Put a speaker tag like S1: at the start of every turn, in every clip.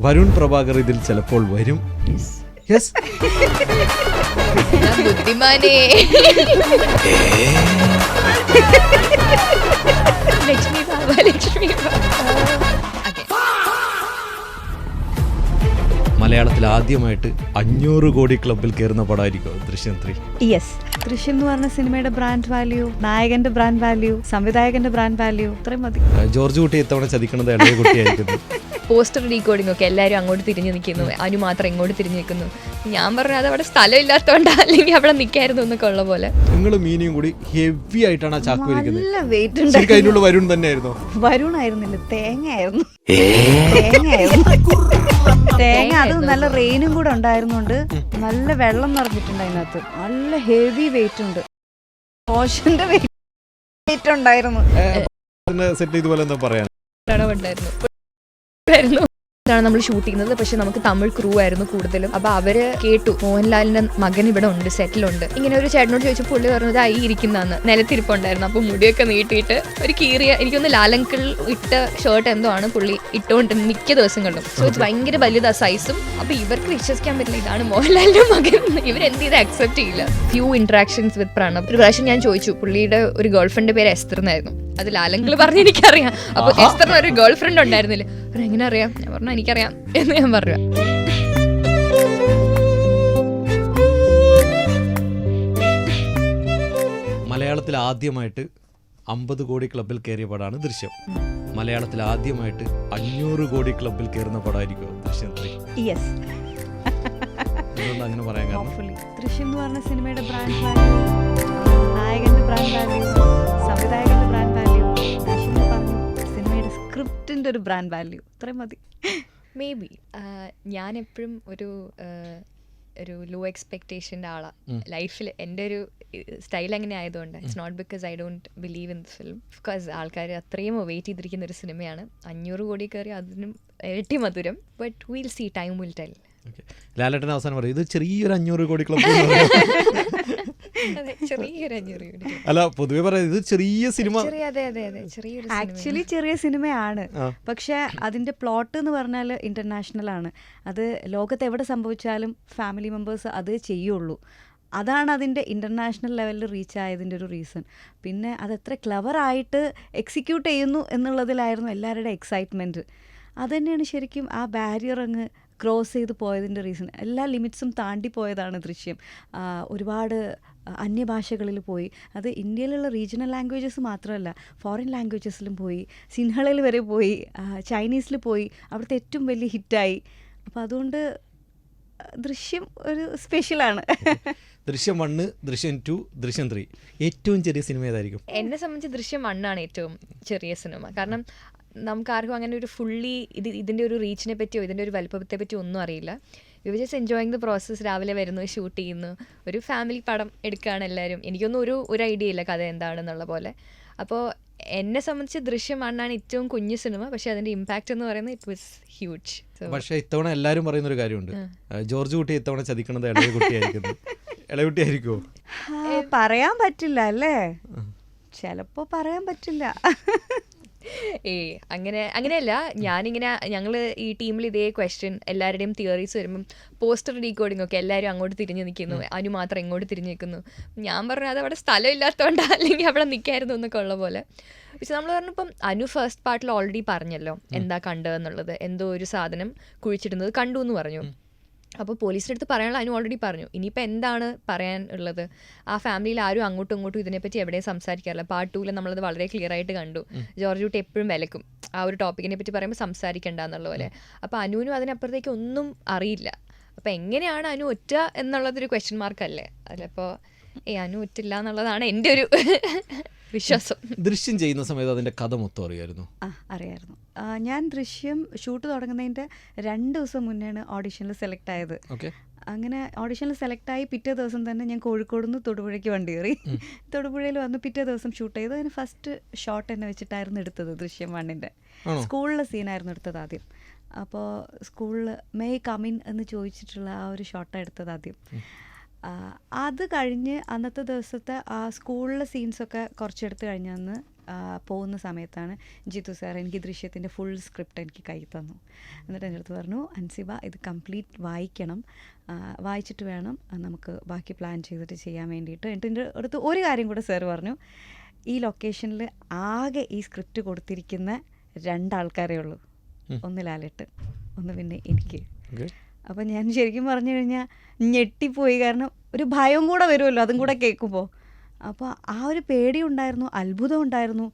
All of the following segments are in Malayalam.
S1: വരുൺ പ്രഭാകർ ഇതിൽ ചിലപ്പോൾ വരും. യെസ്,
S2: ബുദ്ധിമാനേ. ലക്ഷ്മി ബാബ, ലക്ഷ്മി ബാബ.
S1: മലയാളത്തിൽ ആദ്യമായിട്ട് 500 കോടി ക്ലബിൽ കയറുന്ന പടമായിരിക്കും ദൃശ്യം 3.
S3: യെസ്, ദൃശ്യം എന്ന് പറഞ്ഞ സിനിമയുടെ ബ്രാൻഡ് വാല്യൂ, നായകന്റെ ബ്രാൻഡ് വാല്യൂ, സംവിധായകന്റെ ബ്രാൻഡ് വാല്യൂ, ഇത്രയും മതി.
S1: ജോർജ് കുട്ടി ഇത്തവണ ചതിക്കണത് ഇളയ കുട്ടിയായിരിക്കുന്നു.
S2: പോസ്റ്റർ ഡീകോഡിംഗ് ഒക്കെ എല്ലാവരും അങ്ങോട്ട് തിരിഞ്ഞു നിൽക്കുന്നു, അനു മാത്രം ഇങ്ങോട്ട് തിരിഞ്ഞു നിൽക്കുന്നു. ഞാൻ പറഞ്ഞു അത് അവിടെ സ്ഥലം ഇല്ലാത്തതുകൊണ്ടാ, അല്ലെങ്കിൽ അവിടെ നിൽക്കായിരുന്നു എന്നൊക്കെ ഉള്ള പോലെ.
S1: നിങ്ങൾ മീനിയും കൂടി ഹെവി ആയിട്ടാണ് ആ ചാക്ക് വലിക്കുന്നത്.
S3: നല്ല വെയിറ്റ്
S1: ശരിക്കും അതിനുള്ള വരുൺ തന്നെയായിരുന്നു.
S3: വരുണായിരുന്നില്ല, തേങ്ങയായിരുന്നു. തേങ്ങ, അത് നല്ല റെയിനും കൂടെ ഉണ്ടായിരുന്നുകൊണ്ട് നല്ല വെള്ളം നിറഞ്ഞിട്ടുണ്ട് അതിനകത്ത്. നല്ല ഹെവി വെയിറ്റ് ഉണ്ട്. ഓഷന്റെ വെയിറ്റ് ഉണ്ടായിരുന്നു.
S1: സെറ്റ് ഇതുപോലെ എന്താ പറയാൻ
S2: ഉണ്ടായിരുന്നു. ാണ് നമ്മൾ ഷൂട്ട് ചെയ്യുന്നത്. പക്ഷെ നമുക്ക് തമിഴ് ക്രൂ ആയിരുന്നു കൂടുതലും. അപ്പൊ അവര് കേട്ടു മോഹൻലാലിന്റെ മകൻ ഇവിടെ ഉണ്ട്, സെറ്റിലുണ്ട്. ഇങ്ങനെ ഒരു ചേട്ടനോട് ചോദിച്ചു, പുള്ളി പറഞ്ഞത് ഈ ഇരിക്കുന്നന്ന് നിലത്തിരിപ്പുണ്ടായിരുന്നു. അപ്പൊ മുടിയൊക്കെ നീട്ടിയിട്ട് ഒരു കീറിയ, എനിക്കൊന്ന് ലാലങ്കിൾ ഇട്ട ഷർട്ട് എന്തോ ആണ് പുള്ളി ഇട്ടുകൊണ്ട് മിക്ക ദിവസങ്ങളിലും. സോ ഇത് ഭയങ്കര വലുതാ സൈസും. അപ്പൊ ഇവർക്ക് വിശ്വസിക്കാൻ പറ്റില്ല ഇതാണ് മോഹൻലാലിന്റെ മകൻ. ഇവരെന്ത് ചെയ്ത് അക്സെപ്റ്റ് ചെയ്യില്ല. ഫ്യൂ ഇന്ററാക്ഷൻസ് വിത്ത് പ്രണവ്. ഒരു പ്രാവശ്യം ഞാൻ ചോദിച്ചു, പുള്ളിയുടെ ഒരു ഗേൾഫ്രണ്ടിന്റെ പേര് എസ്തർ എന്നായിരുന്നു. അത് ലാലങ്കിൾ പറഞ്ഞ് എനിക്കറിയാം. അപ്പൊ എസ്തറിന് ഒരു ഗേൾ ഫ്രണ്ട് ഉണ്ടായിരുന്നില്ല. എങ്ങനെ അറിയാം? ഞാൻ പറഞ്ഞു എനിക്കറിയാം എന്ന് ഞാൻ പറഞ്ഞു.
S1: മലയാളത്തിൽ ആദ്യമായിട്ട് 50 കോടി ക്ലബിൽ കയറിയ പടമാണ് ദൃശ്യം. മലയാളത്തിൽ ആദ്യമായിട്ട് 500 കോടി ക്ലബിൽ കയറുന്ന പടമായിരിക്കും ദൃശ്യം 3.
S3: യെസ്,
S1: അങ്ങനെ പറയാൻ കാരണം
S3: ദൃശ്യം എന്ന് പറഞ്ഞ സിനിമയുടെ ബ്രാൻഡ് വാല്യൂ, നായകന്റെ ബ്രാൻഡ് വാല്യൂ, സംവിധായകന്റെ ബ്രാൻഡ് വാല്യൂ, സിനിമയുടെ സ്ക്രിപ്റ്റിന്റെ ഒരു ബ്രാൻഡ് വാല്യൂ, ഇത്രയും മതി.
S2: മേ ബി ഞാൻ എപ്പോഴും ഒരു ലോ എക്സ്പെക്ടേഷൻ്റെ ആളാണ് ലൈഫിൽ. എൻ്റെ ഒരു സ്റ്റൈൽ അങ്ങനെ ആയതുകൊണ്ട് it's not because I don't believe in this film. Because ആൾക്കാർ അത്രയും വെയിറ്റ് ചെയ്തിരിക്കുന്ന ഒരു സിനിമയാണ്. 500 കോടി കയറി അതിനും ഇരട്ടി മധുരം. But will see, time will tell.
S1: Lalettan അവസാനം പറയും ഇത് ചെറിയൊരു 500 കോടി ക്ലബ്. അല്ല, പൊതുവെ പറയാം ഇത് ചെറിയ സിനിമ.
S3: ആക്ച്വലി ചെറിയ സിനിമയാണ്, പക്ഷെ അതിന്റെ പ്ലോട്ട് എന്ന് പറഞ്ഞാൽ ഇന്റർനാഷണൽ ആണ്. അത് ലോകത്ത് എവിടെ സംഭവിച്ചാലും ഫാമിലി മെമ്പേഴ്സ് അത് ചെയ്യുള്ളൂ. അതാണ് അതിൻ്റെ ഇൻ്റർനാഷണൽ ലെവലിൽ റീച്ച് ആയതിൻ്റെ ഒരു റീസൺ. പിന്നെ അതെത്ര ക്ലവറായിട്ട് എക്സിക്യൂട്ട് ചെയ്യുന്നു എന്നുള്ളതിലായിരുന്നു എല്ലാവരുടെ എക്സൈറ്റ്മെൻറ്റ്. അതുതന്നെയാണ് ശരിക്കും ആ ബാരിയർ അങ്ങ് ക്രോസ് ചെയ്ത് പോയതിൻ്റെ റീസൺ. എല്ലാ ലിമിറ്റ്സും താണ്ടി പോയതാണ് ദൃശ്യം. ഒരുപാട് അന്യഭാഷകളിൽ പോയി. അത് ഇന്ത്യയിലുള്ള റീജിയണൽ ലാംഗ്വേജസ് മാത്രമല്ല, ഫോറിൻ ലാംഗ്വേജസിലും പോയി. സിൻഹളയിൽ വരെ പോയി, ചൈനീസിൽ പോയി. അവിടുത്തെ ഏറ്റവും വലിയ ഹിറ്റായി. അപ്പോൾ അതുകൊണ്ട് ദൃശ്യം ഒരു സ്പെഷ്യലാണ്.
S1: ദൃശ്യം 1, ദൃശ്യം 2, ദൃശ്യം 3 ഏറ്റവും ചെറിയ സിനിമ ഏതായിരിക്കും?
S2: എന്നെ സംബന്ധിച്ച് ദൃശ്യം 1 ആണ് ഏറ്റവും ചെറിയ സിനിമ. കാരണം നമുക്ക് ആർക്കും അങ്ങനെ ഒരു ഫുള്ളി ഇതിൻ്റെ ഒരു റീച്ചിനെ പറ്റിയോ ഇതിൻ്റെ ഒരു വലുപ്പത്തെ പറ്റിയോ ഒന്നും അറിയില്ല. We were just enjoying the process. രാവിലെ വരുന്നു, ഷൂട്ട് ചെയ്യുന്നു, ഒരു ഫാമിലി പടം എടുക്കുകയാണ് എല്ലാവരും. എനിക്കൊന്നും ഒരു ഐഡിയ ഇല്ല കഥ എന്താണെന്നുള്ള പോലെ. അപ്പോൾ എന്നെ സംബന്ധിച്ച് ദൃശ്യം 1 ആണ് ഏറ്റവും കുഞ്ഞു സിനിമ. പക്ഷേ അതിൻ്റെ ഇമ്പാക്റ്റ് എന്ന് പറയുന്നത് ഇറ്റ് വാസ് ഹ്യൂജ്.
S1: പക്ഷേ ഇത്തവണ എല്ലാവരും പറയുന്ന ഒരു കാര്യമുണ്ട്, ജോർജ് കുട്ടി ഇത്തവണ ചതിക്കണത് ഇളയ കുട്ടിയായിരിക്കുന്നു. ഇളയ കുട്ടിയായിരിക്കുമോ?
S3: പറയാൻ പറ്റില്ല അല്ലേ, ചിലപ്പോൾ പറയാൻ പറ്റില്ല.
S2: അങ്ങനെയല്ല. ഞങ്ങൾ ഈ ടീമിൽ ഇതേ ക്വസ്റ്റ്യൻ, എല്ലാവരുടെയും തിയറീസ് വരുമ്പം പോസ്റ്റർ ഡീകോഡിംഗ് ഒക്കെ എല്ലാവരും അങ്ങോട്ട് തിരിഞ്ഞു നിൽക്കുന്നു, അനു മാത്രം ഇങ്ങോട്ട് തിരിഞ്ഞു നിൽക്കുന്നു. ഞാൻ പറഞ്ഞു അത് അവിടെ സ്ഥലം ഇല്ലാത്തതുകൊണ്ടാ, അല്ലെങ്കിൽ അവിടെ നിൽക്കായിരുന്നു എന്നൊക്കെ ഉള്ള പോലെ. പക്ഷെ നമ്മൾ പറഞ്ഞപ്പം അനു ഫസ്റ്റ് പാർട്ടിൽ ഓൾറെഡി പറഞ്ഞല്ലോ എന്താ കണ്ടതെന്നുള്ളത്. എന്തോ ഒരു സാധനം കുഴിച്ചിടുന്നത് കണ്ടു എന്ന് പറഞ്ഞു. അപ്പോൾ പോലീസിൻ്റെ അടുത്ത് പറയാനുള്ള അനു ഓൾറെഡി പറഞ്ഞു. ഇനിയിപ്പോൾ എന്താണ് പറയാൻ ഉള്ളത്? ആ ഫാമിലിയിൽ ആരും അങ്ങോട്ടും ഇങ്ങോട്ടും ഇതിനെപ്പറ്റി എവിടെയും സംസാരിക്കാറില്ല. പാർട്ട് 2 നമ്മളത് വളരെ ക്ലിയർ ആയിട്ട് കണ്ടു. ജോർജ് കുട്ടി എപ്പോഴും വിലക്കും ആ ഒരു ടോപ്പിക്കിനെ പറ്റി പറയുമ്പോൾ സംസാരിക്കണ്ട എന്നുള്ള പോലെ. അപ്പോൾ അനുവിനും അതിനപ്പുറത്തേക്ക് ഒന്നും അറിയില്ല. അപ്പോൾ എങ്ങനെയാണ് അനു ഒറ്റ എന്നുള്ളതൊരു ക്വസ്റ്റ്യൻ മാർക്കല്ലേ അതിലപ്പോൾ. അനു ഒറ്റില്ല എന്നുള്ളതാണ് എൻ്റെ ഒരു വിശ്വാസം.
S1: ദൃശ്യം ചെയ്യുന്ന സമയത്ത് അതിൻ്റെ കഥ മൊത്തം അറിയായിരുന്നു?
S3: അറിയായിരുന്നു. ഞാൻ ദൃശ്യം ഷൂട്ട് തുടങ്ങുന്നതിൻ്റെ 2 ദിവസം മുന്നെയാണ് ഓഡിഷനിൽ സെലക്ട് ആയത്. അങ്ങനെ ഓഡിഷനിൽ സെലക്ട് ആയി പിറ്റേ ദിവസം തന്നെ ഞാൻ കോഴിക്കോട് നിന്ന് തൊടുപുഴയ്ക്ക് വണ്ടി കയറി. തൊടുപുഴയിൽ വന്ന് പിറ്റേ ദിവസം ഷൂട്ട് ചെയ്തു. അതിന് ഫസ്റ്റ് ഷോട്ട് എന്നെ വെച്ചിട്ടായിരുന്നു എടുത്തത്. ദൃശ്യം 1-ന്റെ സ്കൂളിലെ സീനായിരുന്നു എടുത്തത് ആദ്യം. അപ്പോൾ സ്കൂളിൽ മേ കമിൻ എന്ന് ചോദിച്ചിട്ടുള്ള ആ ഒരു ഷോട്ടാണ് എടുത്തത് ആദ്യം. അത് കഴിഞ്ഞ് അന്നത്തെ ദിവസത്തെ ആ സ്കൂളിലെ സീൻസൊക്കെ കുറച്ചെടുത്ത് കഴിഞ്ഞന്ന് പോകുന്ന സമയത്താണ് ജിത്തു സാർ എനിക്ക് ദൃശ്യത്തിൻ്റെ ഫുൾ സ്ക്രിപ്റ്റ് എനിക്ക് കൈ തന്നു. എന്നിട്ട് എൻ്റെ അടുത്ത് പറഞ്ഞു, അൻസിബ ഇത് കംപ്ലീറ്റ് വായിക്കണം, വായിച്ചിട്ട് വേണം നമുക്ക് ബാക്കി പ്ലാൻ ചെയ്തിട്ട് ചെയ്യാൻ വേണ്ടിയിട്ട്. എന്നിട്ട് എൻ്റെ അടുത്ത് ഒരു കാര്യം കൂടെ സാർ പറഞ്ഞു, ഈ ലൊക്കേഷനിൽ ആകെ ഈ സ്ക്രിപ്റ്റ് കൊടുത്തിരിക്കുന്ന 2 ആൾക്കാരേ ഉള്ളൂ, ഒന്ന് ലാലേട്ടൻ, ഒന്ന് പിന്നെ എനിക്ക്. അപ്പം ഞാൻ ശരിക്കും പറഞ്ഞു കഴിഞ്ഞാൽ ഞെട്ടിപ്പോയി. കാരണം ഒരു ഭയം കൂടെ വരുമല്ലോ അതും കൂടെ കേൾക്കുമ്പോൾ. അപ്പോൾ ആ ഒരു പേടി ഉണ്ടായിരുന്നു, അത്ഭുതം ഉണ്ടായിരുന്നു.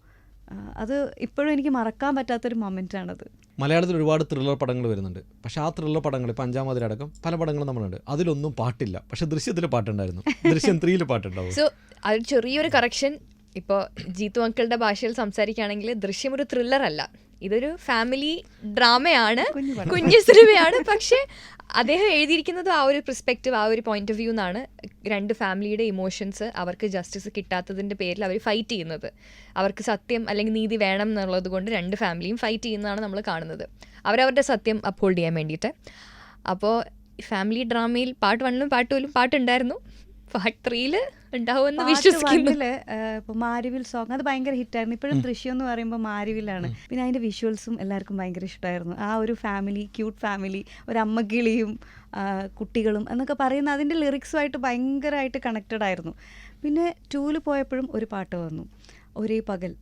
S3: അത് ഇപ്പോഴും എനിക്ക് മറക്കാൻ പറ്റാത്തൊരു മൊമെൻ്റാണത്.
S1: മലയാളത്തിൽ ഒരുപാട് ത്രില്ലർ പടങ്ങൾ വരുന്നുണ്ട്. പക്ഷേ ആ ത്രില്ലർ പടങ്ങൾ ഇപ്പോൾ 5-ാം മതിലടക്കം പല പടങ്ങളും നമ്മളുണ്ട്, അതിലൊന്നും പാട്ടില്ല. പക്ഷേ ദൃശ്യത്തിൽ പാട്ടുണ്ടായിരുന്നു, ദൃശ്യം 3 പാട്ടുണ്ടാവും.
S2: സോ അത് ചെറിയൊരു കറക്ഷൻ. ഇപ്പോൾ ജീത്തു അങ്കിളുടെ ഭാഷയിൽ സംസാരിക്കുകയാണെങ്കിൽ ദൃശ്യം ഒരു ത്രില്ലർ അല്ല, ഇതൊരു ഫാമിലി ഡ്രാമയാണ്, കുഞ്ഞു സിനിമയാണ്. പക്ഷേ അദ്ദേഹം എഴുതിയിരിക്കുന്നത് ആ ഒരു പെർസ്പെക്റ്റീവ്, ആ ഒരു പോയിന്റ് ഓഫ് വ്യൂ എന്നാണ്. 2 ഫാമിലിയുടെ ഇമോഷൻസ്, അവർക്ക് ജസ്റ്റിസ് കിട്ടാത്തതിൻ്റെ പേരിൽ അവർ ഫൈറ്റ് ചെയ്യുന്നത്, അവർക്ക് സത്യം അല്ലെങ്കിൽ നീതി വേണം എന്നുള്ളത് കൊണ്ട് 2 ഫാമിലിയും ഫൈറ്റ് ചെയ്യുന്നതാണ് നമ്മൾ കാണുന്നത്, അവരവരുടെ സത്യം അപ്ഹോൾഡ് ചെയ്യാൻ വേണ്ടിയിട്ട്. അപ്പോൾ ഫാമിലി ഡ്രാമയിൽ പാർട്ട് 1-ലും പാർട്ട് 2-ലും പാട്ടുണ്ടായിരുന്നു, പാർട്ട് 3 ഉണ്ടാവുമെന്ന് വിശ്വസിക്കുന്നു.
S3: ഇപ്പോൾ മാരിവിൽ സോങ് അത് ഭയങ്കര ഹിറ്റായിരുന്നു. ഇപ്പോഴും ദൃശ്യം എന്ന് പറയുമ്പോൾ മാരിവിലാണ്. പിന്നെ അതിൻ്റെ വിഷ്വൽസും എല്ലാവർക്കും ഭയങ്കര ഇഷ്ടമായിരുന്നു. ആ ഒരു ഫാമിലി, ക്യൂട്ട് ഫാമിലി, ഒരു അമ്മക്കിളിയും കുട്ടികളും എന്നൊക്കെ പറയുന്ന അതിൻ്റെ ലിറിക്സുമായിട്ട് ഭയങ്കരമായിട്ട് കണക്റ്റഡ് ആയിരുന്നു. പിന്നെ 2-ൽ പോയപ്പോഴും ഒരു പാട്ട് വന്നു, ഒരേ പകൽ.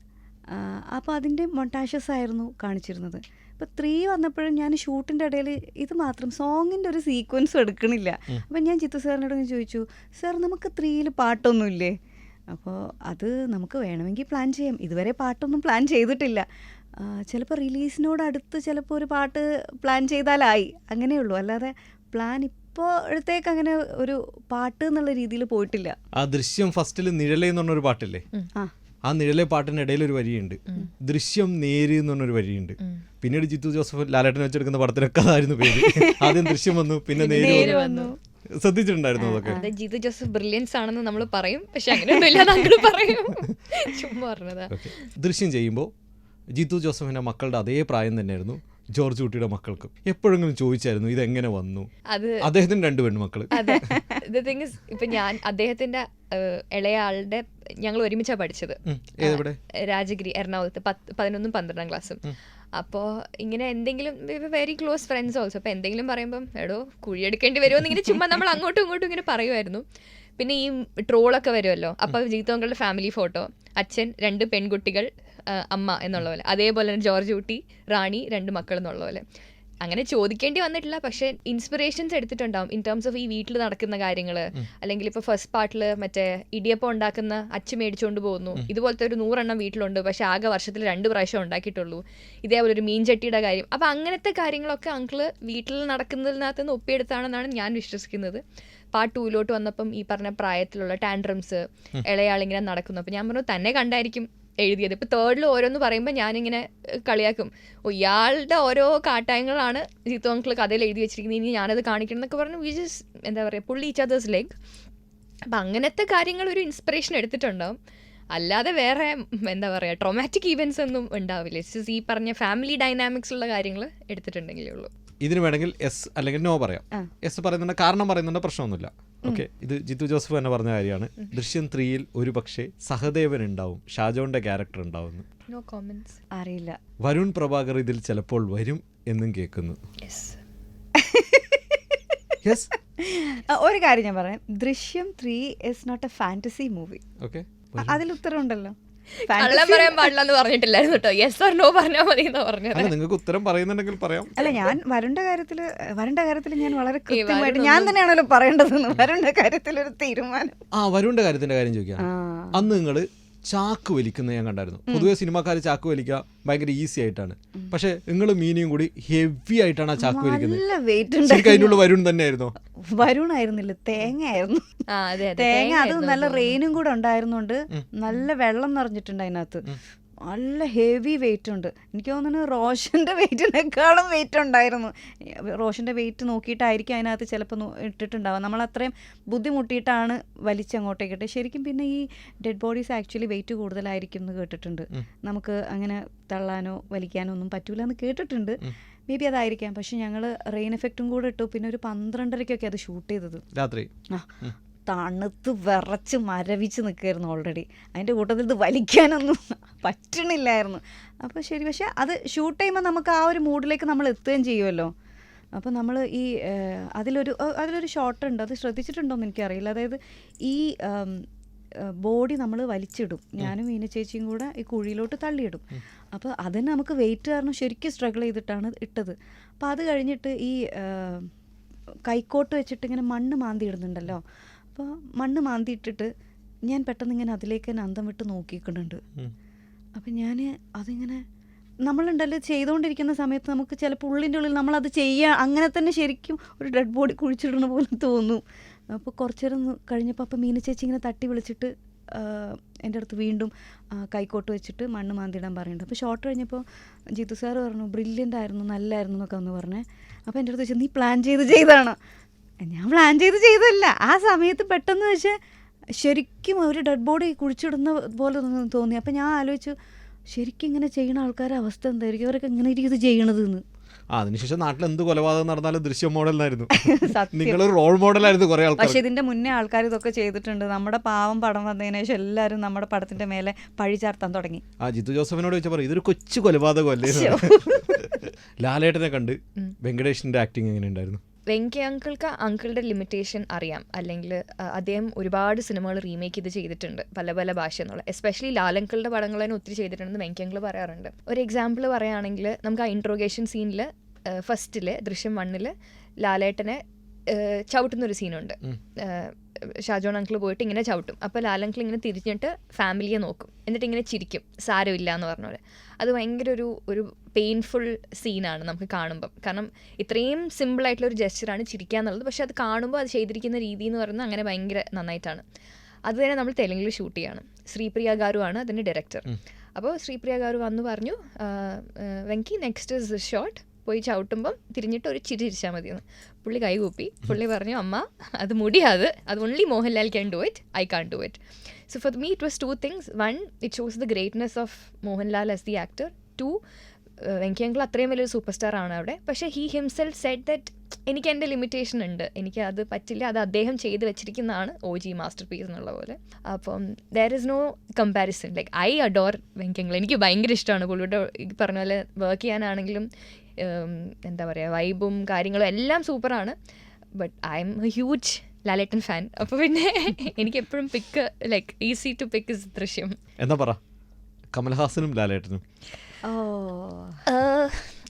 S3: അപ്പോൾ അതിൻ്റെ മൊണ്ടാഷസ് ആയിരുന്നു കാണിച്ചിരുന്നത്. ഇപ്പോൾ 3 വന്നപ്പോഴും ഞാൻ ഷൂട്ടിൻ്റെ ഇടയിൽ ഇത് മാത്രം സോങ്ങിൻ്റെ ഒരു സീക്വൻസും എടുക്കണില്ല. അപ്പം ഞാൻ ജിത്തു സാറിനോട് ചോദിച്ചു, സാർ നമുക്ക് 3-ൽ പാട്ടൊന്നുമില്ലേ? അപ്പോൾ അത് നമുക്ക് വേണമെങ്കിൽ പ്ലാൻ ചെയ്യാം, ഇതുവരെ പാട്ടൊന്നും പ്ലാൻ ചെയ്തിട്ടില്ല, ചിലപ്പോൾ റിലീസിനോടടുത്ത് ചിലപ്പോൾ ഒരു പാട്ട് പ്ലാൻ ചെയ്താലായി, അങ്ങനെയുള്ളൂ. അല്ലാതെ പ്ലാൻ ഇപ്പോഴത്തേക്ക് അങ്ങനെ ഒരു പാട്ട് എന്നുള്ള രീതിയിൽ പോയിട്ടില്ല.
S1: ആ ദൃശ്യം ഫസ്റ്റിൽ നിഴലേ എന്ന് പറഞ്ഞൊരു പാട്ടില്ലേ, ആ നിഴലെ പാട്ടിൻ്റെ ഇടയിൽ ഒരു വരിയുണ്ട്, ദൃശ്യം നേര് എന്ന് പറഞ്ഞൊരു വരിയുണ്ട്. പിന്നീട് ജിത്തു ജോസഫ് ലാലേട്ടൻ വെച്ചെടുക്കുന്ന പടത്തിനൊക്കെ അതായിരുന്നു പേര്. ആദ്യം ദൃശ്യം വന്നു, പിന്നെ നേര് വന്നു. ശ്രദ്ധിച്ചിട്ടുണ്ടായിരുന്നു അതൊക്കെ?
S2: ജിത്തു ജോസഫ് ബ്രില്യൻസ് ആണെന്ന് നമ്മൾ പറയും, പക്ഷെ അങ്ങനെയൊന്നുമില്ല, പറയും, ചുമ്മാ പറഞ്ഞതാ.
S1: ദൃശ്യം ചെയ്യുമ്പോൾ ജിത്തു ജോസഫിന്റെ മക്കളുടെ അതേ പ്രായം തന്നെയായിരുന്നു ജോർജ് കുട്ടിയുടെ മക്കൾക്കും. എപ്പോഴെങ്കിലും ചോദിച്ചായിരുന്നു ഇതെങ്ങനെ വന്നു? അദ്ദേഹത്തിന് 2 പെൺമക്കൾ.
S2: ഇപ്പൊ ഞാൻ അദ്ദേഹത്തിന്റെ ഇളയ ആളുടെ ഞങ്ങൾ ഒരുമിച്ചാണ് പഠിച്ചത്, രാജഗിരി എറണാകുളത്ത് 11-ഉം 12-ാം ക്ലാസ്സും. അപ്പോൾ ഇങ്ങനെ എന്തെങ്കിലും വെരി ക്ലോസ് ഫ്രണ്ട്സ് ഓൾസോ. അപ്പോൾ എന്തെങ്കിലും പറയുമ്പം എടോ കുഴിയെടുക്കേണ്ടി വരുമോ എന്നിങ്ങനെ ചുമ്മാ നമ്മൾ അങ്ങോട്ടും ഇങ്ങോട്ടും ഇങ്ങനെ പറയുമായിരുന്നു. പിന്നെ ഈ ട്രോളൊക്കെ വരുമല്ലോ, അപ്പോൾ ജീത്തു അങ്കിളുടെ ഫാമിലി ഫോട്ടോ, അച്ഛൻ 2 പെൺകുട്ടികൾ, അമ്മ എന്നുള്ള പോലെ, അതേപോലെ തന്നെ ജോർജ് കുട്ടി, റാണി 2 മക്കൾ എന്നുള്ള പോലെ. അങ്ങനെ ചോദിക്കേണ്ടി വന്നിട്ടില്ല, പക്ഷെ ഇൻസ്പിറേഷൻസ് എടുത്തിട്ടുണ്ടാവും ഇൻ ടേംസ് ഓഫ് ഈ വീട്ടിൽ നടക്കുന്ന കാര്യങ്ങൾ. അല്ലെങ്കിൽ ഇപ്പോൾ ഫസ്റ്റ് പാർട്ടിൽ മറ്റേ ഇടിയപ്പം ഉണ്ടാക്കുന്ന അച്ഛൻ മേടിച്ചുകൊണ്ട് പോകുന്നു, ഇതുപോലത്തെ ഒരു 100 എണ്ണം വീട്ടിലുണ്ട്, പക്ഷെ ആകെ വർഷത്തിൽ 2 പ്രാവശ്യം ഉണ്ടാക്കിയിട്ടുള്ളൂ. ഇതേപോലെ ഒരു മീൻചട്ടിയുടെ കാര്യം. അപ്പോൾ അങ്ങനത്തെ കാര്യങ്ങളൊക്കെ അങ്കിള് വീട്ടിൽ നടക്കുന്നതിനകത്ത് നിന്ന് ഒപ്പിയെടുത്താണെന്നാണ് ഞാൻ വിശ്വസിക്കുന്നത്. പാർട്ട് 2-ലോട്ട് വന്നപ്പം ഈ പറഞ്ഞ പ്രായത്തിലുള്ള ടാൻഡ്രംസ്, ഇളയാളിങ്ങനെ നടക്കുന്നു. അപ്പോൾ ഞാൻ പറഞ്ഞു തന്നെ കണ്ടായിരിക്കും എഴുതിയത്. ഇപ്പോൾ 3-ൽ ഓരോന്ന് പറയുമ്പോൾ ഞാനിങ്ങനെ കളിയാക്കും, ഇയാളുടെ ഓരോ കാട്ടായങ്ങളാണ് ജിത്തു അങ്കിൾ കഥയിൽ എഴുതി വെച്ചിരിക്കുന്നത്, ഇനി ഞാനത് കാണിക്കണം എന്നൊക്കെ പറഞ്ഞു. വി ജസ്റ്റ് എന്താ പറയുക, പുള്ളി ഈച്ച് അതേഴ്സ് ലെഗ്. അപ്പം അങ്ങനത്തെ കാര്യങ്ങൾ ഒരു ഇൻസ്പിറേഷൻ എടുത്തിട്ടുണ്ടാവും. അല്ലാതെ വേറെ എന്താ പറയുക ട്രോമാറ്റിക് ഈവൻസ് ഒന്നും ഉണ്ടാവില്ല. ഈ പറഞ്ഞ ഫാമിലി ഡൈനാമിക്സ് ഉള്ള കാര്യങ്ങൾ എടുത്തിട്ടുണ്ടെങ്കിലേ ഉള്ളൂ.
S1: ഇതിന് വേണമെങ്കിൽ എസ് അല്ലെങ്കിൽ നോ പറയാം. എസ് പറയുന്നുണ്ട്, കാരണം പറയുന്നുണ്ട്, പ്രശ്നമൊന്നുമില്ല. ഓക്കെ, ഇത് ജിത്തു ജോസഫ് തന്നെ പറഞ്ഞ കാര്യമാണ്. ദൃശ്യം 3-ൽ ഒരു പക്ഷേ സഹദേവൻ ഉണ്ടാവും, ഷാജോന്റെ ക്യാരക്ടർ ഉണ്ടാവുന്നു.
S2: No comments.
S3: അറിയില്ല.
S1: വരുൺ പ്രഭാകർ ഇതിൽ ചിലപ്പോൾ വരും എന്നും കേൾക്കുന്നു.
S3: ഒരു കാര്യം ഞാൻ പറയാം, Drishyam 3 is not a fantasy movie.
S1: Okay,
S3: അതിൽ ഉത്തരവുണ്ടല്ലോ.
S2: കള്ളം പറയാൻ പാടില്ലെന്ന് പറഞ്ഞിട്ടില്ലായിരുന്നു കേട്ടോ, യെസ് ഓർ നോ പറഞ്ഞാൽ മതി എന്ന് പറഞ്ഞത്.
S1: നിങ്ങൾക്ക് ഉത്തരം പറയുന്നുണ്ടെങ്കിൽ പറയാം.
S3: അല്ല, ഞാൻ വരുണിന്റെ കാര്യത്തിൽ ഞാൻ വളരെ കൃത്യമായിട്ട് ഞാൻ തന്നെയാണല്ലോ പറയേണ്ടതെന്ന്. വരുണിന്റെ കാര്യത്തിൽ ഒരു തീരുമാനം.
S1: വരുണിന്റെ കാര്യത്തിന്റെ കാര്യം ചോദിക്കാം. അന്ന് നിങ്ങള് ചാക്ക് വലിക്കുന്നത് ഞാൻ കണ്ടായിരുന്നു. പൊതുവെ സിനിമാക്കാർ ചാക്ക് വലിക്കുക ഭയങ്കര ഈസി ആയിട്ടാണ്, പക്ഷെ നിങ്ങൾ മീനിയും കൂടി ഹെവി ആയിട്ടാണ് ആ ചാക്ക് വലിക്കുന്നത്. അതിനുള്ള വരുൺ തന്നെയായിരുന്നു.
S3: വരുണായിരുന്നില്ല, തേങ്ങയായിരുന്നു. തേങ്ങ അത് നല്ല റെയിനും കൂടെ ഉണ്ടായിരുന്നോണ്ട് നല്ല വെള്ളം നിറഞ്ഞിട്ടുണ്ട് അതിനകത്ത്. നല്ല ഹെവി വെയിറ്റ് ഉണ്ട്. എനിക്ക് തോന്നുന്നു റോഷൻ്റെ വെയിറ്റിനേക്കാളും വെയിറ്റ് ഉണ്ടായിരുന്നു. റോഷൻ്റെ വെയിറ്റ് നോക്കിയിട്ടായിരിക്കും അതിനകത്ത് ചിലപ്പോൾ ഇട്ടിട്ടുണ്ടാവുക. നമ്മളത്രയും ബുദ്ധിമുട്ടിയിട്ടാണ് വലിച്ചങ്ങോട്ടേക്കിട്ട്. ശരിക്കും പിന്നെ ഈ ഡെഡ് ബോഡീസ് ആക്ച്വലി വെയിറ്റ് കൂടുതലായിരിക്കും എന്ന് കേട്ടിട്ടുണ്ട്. നമുക്ക് അങ്ങനെ തള്ളാനോ വലിക്കാനോ ഒന്നും പറ്റൂല എന്ന് കേട്ടിട്ടുണ്ട്. മേ ബി അതായിരിക്കാം. പക്ഷെ ഞങ്ങൾ റെയിൻ എഫക്റ്റും കൂടെ ഇട്ടു. പിന്നെ ഒരു 12:30-ക്കൊക്കെ അത് ഷൂട്ട് ചെയ്തത്.
S1: രാത്രി
S3: തണുത്ത് വിറച്ച് മരവിച്ച് നിൽക്കുമായിരുന്നു ഓൾറെഡി. അതിൻ്റെ കൂട്ടത്തിൽ ഇത് വലിക്കാനൊന്നും പറ്റണില്ലായിരുന്നു. അപ്പോൾ ശരി, പക്ഷേ അത് ഷൂട്ട് ചെയ്യുമ്പോൾ നമുക്ക് ആ ഒരു മൂഡിലേക്ക് നമ്മൾ എത്തുകയും ചെയ്യുമല്ലോ. അപ്പോൾ നമ്മൾ ഈ അതിലൊരു ഷോട്ടുണ്ട്, അത് ശ്രദ്ധിച്ചിട്ടുണ്ടോയെന്ന് എനിക്കറിയില്ല. അതായത് ഈ ബോഡി നമ്മൾ വലിച്ചിടും, ഞാനും മീന ചേച്ചിയും കൂടെ ഈ കുഴിയിലോട്ട് തള്ളിയിടും. അപ്പോൾ അതിന് നമുക്ക് വെയിറ്റ് കാരണം ശരിക്കും സ്ട്രഗിൾ ചെയ്തിട്ടാണ് ഇട്ടത്. അപ്പോൾ അത് കഴിഞ്ഞിട്ട് ഈ കൈക്കോട്ട് വെച്ചിട്ട് ഇങ്ങനെ മണ്ണ് മാന്തി ഇടുന്നുണ്ടല്ലോ. അപ്പോൾ മണ്ണ് മാന്തി ഇട്ടിട്ട് ഞാൻ പെട്ടെന്ന് ഇങ്ങനെ അതിലേക്ക് തന്നെ അന്തം വിട്ട് നോക്കിക്കുന്നുണ്ട്. അപ്പം ഞാൻ അതിങ്ങനെ നമ്മളുണ്ടല്ലോ ചെയ്തുകൊണ്ടിരിക്കുന്ന സമയത്ത് നമുക്ക് ചിലപ്പോൾ ഉള്ളിൻ്റെ ഉള്ളിൽ നമ്മളത് ചെയ്യുക അങ്ങനെ തന്നെ ശരിക്കും ഒരു ഡെഡ് ബോഡി കുഴിച്ചിടണ പോലെ തോന്നും. അപ്പോൾ കുറച്ചു നേരം കഴിഞ്ഞപ്പോൾ അപ്പം മീന ചേച്ചി ഇങ്ങനെ തട്ടി വിളിച്ചിട്ട് എൻ്റെ അടുത്ത് വീണ്ടും കൈക്കോട്ട് വെച്ചിട്ട് മണ്ണ് മാന്തിയിടാൻ പറയുന്നുണ്ട്. അപ്പോൾ ഷോട്ട് കഴിഞ്ഞപ്പോൾ ജിത്തു സാറ് പറഞ്ഞു ബ്രില്യൻ്റ് ആയിരുന്നു, നല്ലായിരുന്നു എന്നൊക്കെ ഒന്ന് പറഞ്ഞേ. അപ്പോൾ എൻ്റെ അടുത്ത് വെച്ചാൽ നീ പ്ലാൻ ചെയ്താണോ? ഞാൻ പ്ലാൻ ചെയ്തതല്ല, ആ സമയത്ത് പെട്ടെന്ന് വെച്ചാൽ ശരിക്കും ഒരു ഡെഡ് ബോഡി കുഴിച്ചിടുന്ന പോലെ തോന്നി. അപ്പം ഞാൻ ആലോചിച്ചു ശരിക്കും ഇങ്ങനെ ചെയ്യുന്ന ആൾക്കാരുടെ അവസ്ഥ എന്തായിരിക്കും, അവരൊക്കെ എങ്ങനെ ഇരിക്കും ഇത് ചെയ്യണതെന്ന്.
S1: അതിനുശേഷം നാട്ടിൽ എന്ത് കൊലപാതകം നടന്നാലും ദൃശ്യം മോഡലായിരുന്നു, നിങ്ങളൊരു റോൾ മോഡലായിരുന്നു കുറെ ആൾക്കാർ.
S3: പക്ഷെ ഇതിന്റെ മുന്നേ ആൾക്കാർ ഇതൊക്കെ ചെയ്തിട്ടുണ്ട്. നമ്മുടെ പാവം പടം വന്നതിന് ശേഷം എല്ലാവരും നമ്മുടെ പടത്തിന്റെ മേലെ പഴി ചാർത്താൻ തുടങ്ങി.
S1: ജിത്തു ജോസഫിനോട് ചോദിച്ചാൽ പറയും ഇതൊരു കൊച്ചു കൊലപാതകമല്ലേ. ലാലേട്ടനെ കണ്ട് വെങ്കടേഷിന്റെ ആക്ടിങ് എങ്ങനെയുണ്ടായിരുന്നു?
S2: വെങ്കി അങ്കിളുടെ ലിമിറ്റേഷൻ അറിയാം, അല്ലെങ്കിൽ അദ്ദേഹം ഒരുപാട് സിനിമകൾ റീമേക്ക് ചെയ്തിട്ടുണ്ട് പല പല ഭാഷ എന്നുള്ള. എസ്പെഷ്യലി ലാലങ്കിളുടെ പടങ്ങൾ തന്നെ ഒത്തിരി ചെയ്തിട്ടുണ്ടെന്ന് വെങ്കി അങ്കിൾ പറയാറുണ്ട്. ഒരു എക്സാമ്പിൾ പറയുകയാണെങ്കിൽ നമുക്ക് ആ ഇൻട്രോഗേഷൻ സീനിൽ ഫസ്റ്റിൽ ദൃശ്യം 1 ലാലേട്ടനെ ചവിട്ടുന്നൊരു സീനുണ്ട്. ഷാജോൺ അങ്കിൾ പോയിട്ട് ഇങ്ങനെ ചവിട്ടും. അപ്പോൾ ലാലങ്കിൾ ഇങ്ങനെ തിരിഞ്ഞിട്ട് ഫാമിലിയെ നോക്കും, എന്നിട്ട് ഇങ്ങനെ ചിരിക്കും, സാരമില്ല എന്ന് പറഞ്ഞ പോലെ. അത് ഭയങ്കര ഒരു പെയിൻഫുൾ സീനാണ് നമുക്ക് കാണുമ്പം. കാരണം ഇത്രയും സിമ്പിളായിട്ടുള്ള ഒരു ജെസ്റ്ററാണ് ചിരിക്കുക എന്നുള്ളത്, പക്ഷെ അത് കാണുമ്പോൾ അത് ചെയ്തിരിക്കുന്ന രീതി എന്ന് പറയുന്നത് അങ്ങനെ ഭയങ്കര നന്നായിട്ടാണ്. അത് തന്നെ നമ്മൾ തെലുങ്കിൽ ഷൂട്ട് ചെയ്യാണ്. ശ്രീപ്രിയ ഗാരു ആണ് അതിൻ്റെ ഡയറക്ടർ. അപ്പോൾ ശ്രീപ്രിയ ഗാരു വന്ന് പറഞ്ഞു, Venky next is this shot, പോയി ചവിട്ടുമ്പം തിരിഞ്ഞിട്ട് ഒരു ചിരിച്ചാൽ മതിയെന്ന്. പുള്ളി കൈകൂപ്പി, പുള്ളി പറഞ്ഞു അമ്മ അത് മുടിയാത്, അത് only Mohanlal can do it, I can do it. So for me it was two things. One, it shows the greatness of Mohanlal as the actor. Two, Venky uncle അത്രയും വലിയൊരു സൂപ്പർ സ്റ്റാർ ആണ് അവിടെ. പക്ഷേ ഹി ഹിംസെൽഫ് സെഡ് ദറ്റ് എനിക്ക് എൻ്റെ ലിമിറ്റേഷൻ ഉണ്ട്, എനിക്ക് അത് പറ്റില്ല, അത് അദ്ദേഹം ചെയ്ത് വെച്ചിരിക്കുന്നതാണ് OG മാസ്റ്റർ പീസ് എന്നുള്ള പോലെ. അപ്പം there is no comparison. Like I adore Venky uncle. എനിക്ക് ഭയങ്കര ഇഷ്ടമാണ് പുള്ളിയുടെ പറഞ്ഞ പോലെ വർക്ക് ചെയ്യാനാണെങ്കിലും എന്താ പറയുക വൈബും കാര്യങ്ങളും എല്ലാം സൂപ്പറാണ്. But I'm a huge Lalettan fan. അപ്പോൾ പിന്നെ എനിക്ക് എപ്പോഴും pick like easy to pick is Drishyam.
S1: എന്താ പറ കമൽഹാസനും ലാലേട്ടനും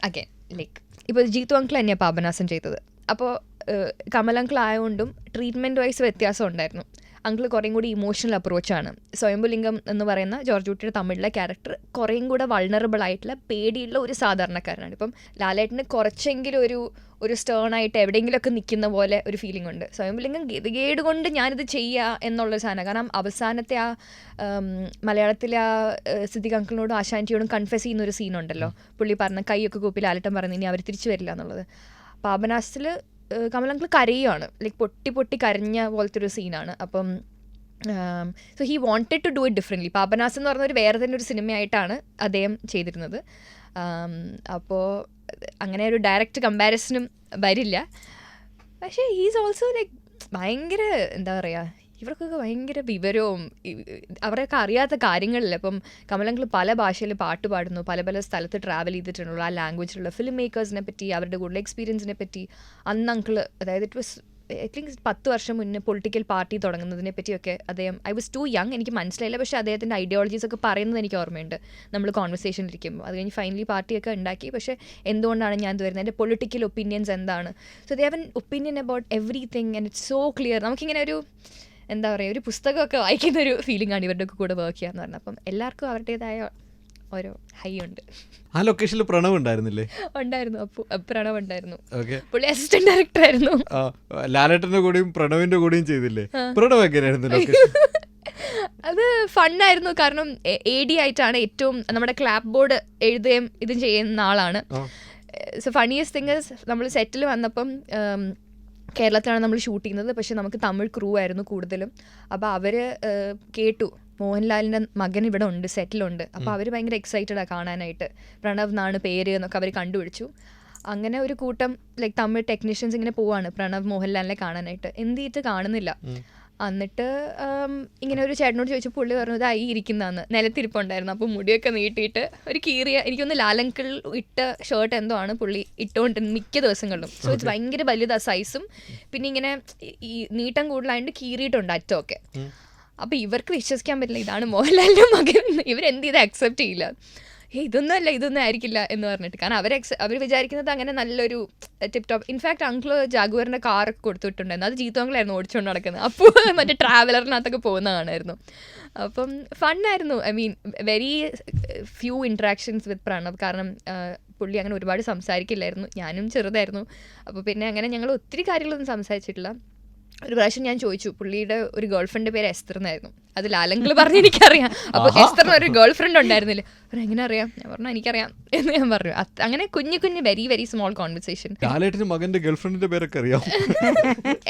S2: അഗൈൻ ലൈക്ക് ഇപ്പോൾ ജീത്തു അങ്കിൾ തന്നെയാണ് പാപനാസൻ ചെയ്തത്. അപ്പോൾ കമൽ അങ്കിൾ ആയതുകൊണ്ടും ട്രീറ്റ്മെൻറ്റ് വൈസ് വ്യത്യാസം ഉണ്ടായിരുന്നു. അങ്കിൾ കുറേയും കൂടി ഇമോഷണൽ അപ്രോച്ചാണ്. സ്വയംഭുലിംഗം എന്ന് പറയുന്ന ജോർജ് കുട്ടിയുടെ തമിഴിലെ ക്യാരക്ടർ കുറേയും കൂടെ വൾണറബിൾ ആയിട്ടുള്ള പേടിയുള്ള ഒരു സാധാരണക്കാരനാണ്. ഇപ്പം ലാലേട്ടന് കുറച്ചെങ്കിലും ഒരു സ്റ്റേൺ ആയിട്ട് എവിടെയെങ്കിലുമൊക്കെ നിൽക്കുന്ന പോലെ ഒരു ഫീലിംഗ് ഉണ്ട്. സ്വയംഭുലിംഗം ഗതികേട് കൊണ്ട് ഞാനിത് ചെയ്യുക എന്നുള്ളൊരു സാധനം. കാരണം അവസാനത്തെ ആ മലയാളത്തിലെ ആ സിദ്ദിഖ് അങ്കിളിനോടും ആശാന്റിയോടും കൺഫെസ് ചെയ്യുന്നൊരു സീനുണ്ടല്ലോ, പുള്ളി പറഞ്ഞ കൈയൊക്കെ കൂപ്പി ലാലേട്ടൻ പറഞ്ഞു ഇനി അവർ തിരിച്ചു വരില്ല എന്നുള്ളത്. പാപനാസത്തിൽ കമലങ്കിൾ കരയുകയാണ്, ലൈക്ക് പൊട്ടി കരഞ്ഞ പോലത്തെ ഒരു സീനാണ്. അപ്പം so he wanted to do it differently. Papanasam എന്ന് പറഞ്ഞ ഒരു വേറെ തന്നെ ഒരു സിനിമയായിട്ടാണ് അദ്ദേഹം ചെയ്തിരുന്നത്. അപ്പോൾ അങ്ങനെ ഒരു ഡയറക്റ്റ് കമ്പാരിസണും വരില്ല. പക്ഷേ ഹീസ് ഓൾസോ ലൈക്ക് ഭയങ്കര എന്താ പറയുക, ഇവർക്കൊക്കെ ഭയങ്കര വിവരവും അവരൊക്കെ അറിയാത്ത കാര്യങ്ങളില്ല. ഇപ്പം കമലങ്കിൾ പല ഭാഷയിൽ പാട്ട് പാടുന്നു, പല പല സ്ഥലത്ത് ട്രാവൽ ചെയ്തിട്ടുള്ള ആ ലാംഗ്വേജിലുള്ള ഫിലിം മേക്കേഴ്സിനെ പറ്റി, അവരുടെ കൂടുതൽ എക്സ്പീരിയൻസിനെ പറ്റി അന്ന് അങ്കിൾ, അതായത് ഇറ്റ് വാസ് ഐ തിങ്ക് 10 വർഷം മുന്നേ പൊളിറ്റിക്കൽ പാർട്ടി തുടങ്ങുന്നതിനെ പറ്റിയൊക്കെ അദ്ദേഹം, ഐ വാസ് ടു യങ്, എനിക്ക് മനസ്സിലായില്ല, പക്ഷേ അദ്ദേഹത്തിൻ്റെ ഐഡിയോളജീസ് ഒക്കെ പറയുന്നത് എനിക്ക് ഓർമ്മയുണ്ട് നമ്മൾ കോൺവെർസേഷനിലിരിക്കുമ്പോൾ. അത് കഴിഞ്ഞ് ഫൈനലി പാർട്ടിയൊക്കെ ഉണ്ടാക്കി. പക്ഷേ എന്തുകൊണ്ടാണ് ഞാൻ ഇത് വരുന്നത്, എൻ്റെ പൊളിറ്റിക്കൽ ഒപ്പീനിയൻസ് എന്താണ്, so they have an opinion about everything and it's so clear. നമുക്കിങ്ങനെ ഒരു എന്താ പറയുക, ഒരു പുസ്തകമൊക്കെ വായിക്കുന്ന ഒരു ഫീലിംഗ് ആണ് ഇവരുടെ കൂടെ വർക്ക് ചെയ്യാന്ന് പറഞ്ഞത്. അപ്പം എല്ലാവർക്കും അവരുടേതായ ഓരോ ഹൈ ഉണ്ട്.
S1: ആ ലൊക്കേഷനിൽ പ്രണവ് ഉണ്ടായിരുന്നില്ലേ?
S2: ഉണ്ടായിരുന്നു. പ്രണവ് ഉണ്ടായിരുന്നു, പുള്ളി അസിസ്റ്റന്റ് ഡയറക്ടർ ആയിരുന്നു.
S1: ലാലേട്ടന്റെ കൂടെയും പ്രണവിന്റെ കൂടെയും ചെയ്തില്ലേ? പ്രണവ് എങ്ങനെയായിരുന്നു ലൊക്കേഷൻ?
S2: അത് ഫണ്ണായിരുന്നു. കാരണം AD ആയിട്ടാണ് ഏറ്റവും നമ്മുടെ ക്ലാപ്പ് ബോർഡ് എഴുതുകയും ഇതും ചെയ്യുന്ന ആളാണ്. സോ ഫണ്ണിയസ്റ്റ് തിങ് ഇസ് നമ്മൾ സെറ്റിൽ വന്നപ്പം കേരളത്തിലാണ് നമ്മൾ ഷൂട്ട് ചെയ്യുന്നത്, പക്ഷെ നമുക്ക് തമിഴ് ക്രൂ ആയിരുന്നു കൂടുതലും. അപ്പോൾ അവർ കേട്ടു മോഹൻലാലിൻ്റെ മകൻ ഇവിടെ ഉണ്ട്, സെറ്റിലുണ്ട്. അപ്പോൾ അവർ ഭയങ്കര എക്സൈറ്റഡാണ് കാണാനായിട്ട്. പ്രണവ് എന്നാണ് പേര് എന്നൊക്കെ അവർ കണ്ടുപിടിച്ചു. അങ്ങനെ ഒരു കൂട്ടം ലൈക്ക് തമിഴ് ടെക്നീഷ്യൻസ് ഇങ്ങനെ പോവാണ് പ്രണവ് മോഹൻലാലിനെ കാണാനായിട്ട്. എന്ത് ചെയ്തിട്ട് കാണുന്നില്ല. എന്നിട്ട് ഇങ്ങനെ ഒരു ചേട്ടനോട് ചോദിച്ചു, പുള്ളി പറഞ്ഞു ഇതായി ഇരിക്കുന്നതെന്ന്. നിലത്തിരിപ്പുണ്ടായിരുന്നു. അപ്പോൾ മുടിയൊക്കെ നീട്ടിയിട്ട് ഒരു കീറിയ, എനിക്കൊന്ന് ലാലങ്കിൾ ഇട്ട ഷർട്ട് എന്തോ ആണ് പുള്ളി ഇട്ടുകൊണ്ട് മിക്ക ദിവസങ്ങളിലും. സോ ഇത് ഭയങ്കര വലുതാ സൈസും, പിന്നെ ഇങ്ങനെ ഈ നീട്ടം കൂടുതലായിട്ട് കീറിയിട്ടുണ്ട് അറ്റമൊക്കെ. അപ്പോൾ ഇവർക്ക് വിശ്വസിക്കാൻ പറ്റില്ല ഇതാണ് മോഹൻലാലിൻ്റെ മകൻ. ഇവരെന്ത് ചെയ്ത് അക്സെപ്റ്റ് ചെയ്യില്ല, ഇതൊന്നും ആയിരിക്കില്ല എന്ന് പറഞ്ഞിട്ട്. കാരണം അവർ വിചാരിക്കുന്നത് അങ്ങനെ നല്ലൊരു ടിപ്പ് ടോപ്പ്. ഇൻഫാക്ട് അങ്കിള് ജാഗുവറിൻ്റെ കാറൊക്കെ കൊടുത്തിട്ടുണ്ടായിരുന്നു. അത് ജീത്തു അങ്കിളായിരുന്നു ഓടിച്ചുകൊണ്ട് നടക്കുന്നത്. അപ്പോൾ മറ്റേ ട്രാവലറിനകത്തൊക്കെ പോകുന്ന കാണായിരുന്നു. അപ്പം ഫണ്ണായിരുന്നു. I mean very few interactions with Pranav. കാരണം പുള്ളി അങ്ങനെ ഒരുപാട് സംസാരിക്കില്ലായിരുന്നു, ഞാനും ചെറുതായിരുന്നു. അപ്പോൾ പിന്നെ അങ്ങനെ ഞങ്ങൾ ഒത്തിരി കാര്യങ്ങളൊന്നും സംസാരിച്ചിട്ടില്ല. ഒരു പ്രാവശ്യം ഞാൻ ചോദിച്ചു, പുള്ളിയുടെ ഒരു ഗേൾ ഫ്രണ്ട് പേര് എസ്തർ എന്നായിരുന്നു. അത് ലാലങ്കിൾ പറഞ്ഞ് എനിക്കറിയാം. അപ്പോൾ എസ്തറിന് ഒരു ഗേൾ ഫ്രണ്ട് ഉണ്ടായിരുന്നില്ല. പറഞ്ഞു എങ്ങനെ അറിയാം? ഞാൻ പറഞ്ഞു എനിക്കറിയാം എന്ന് ഞാൻ പറഞ്ഞു. അങ്ങനെ കുഞ്ഞു വെരി വെരി സ്മോൾ കോൺവെർസേഷൻ.
S1: മകന്റെ ഗേൾ ഫ്രണ്ടിന്റെ പേരൊക്കെ അറിയാം.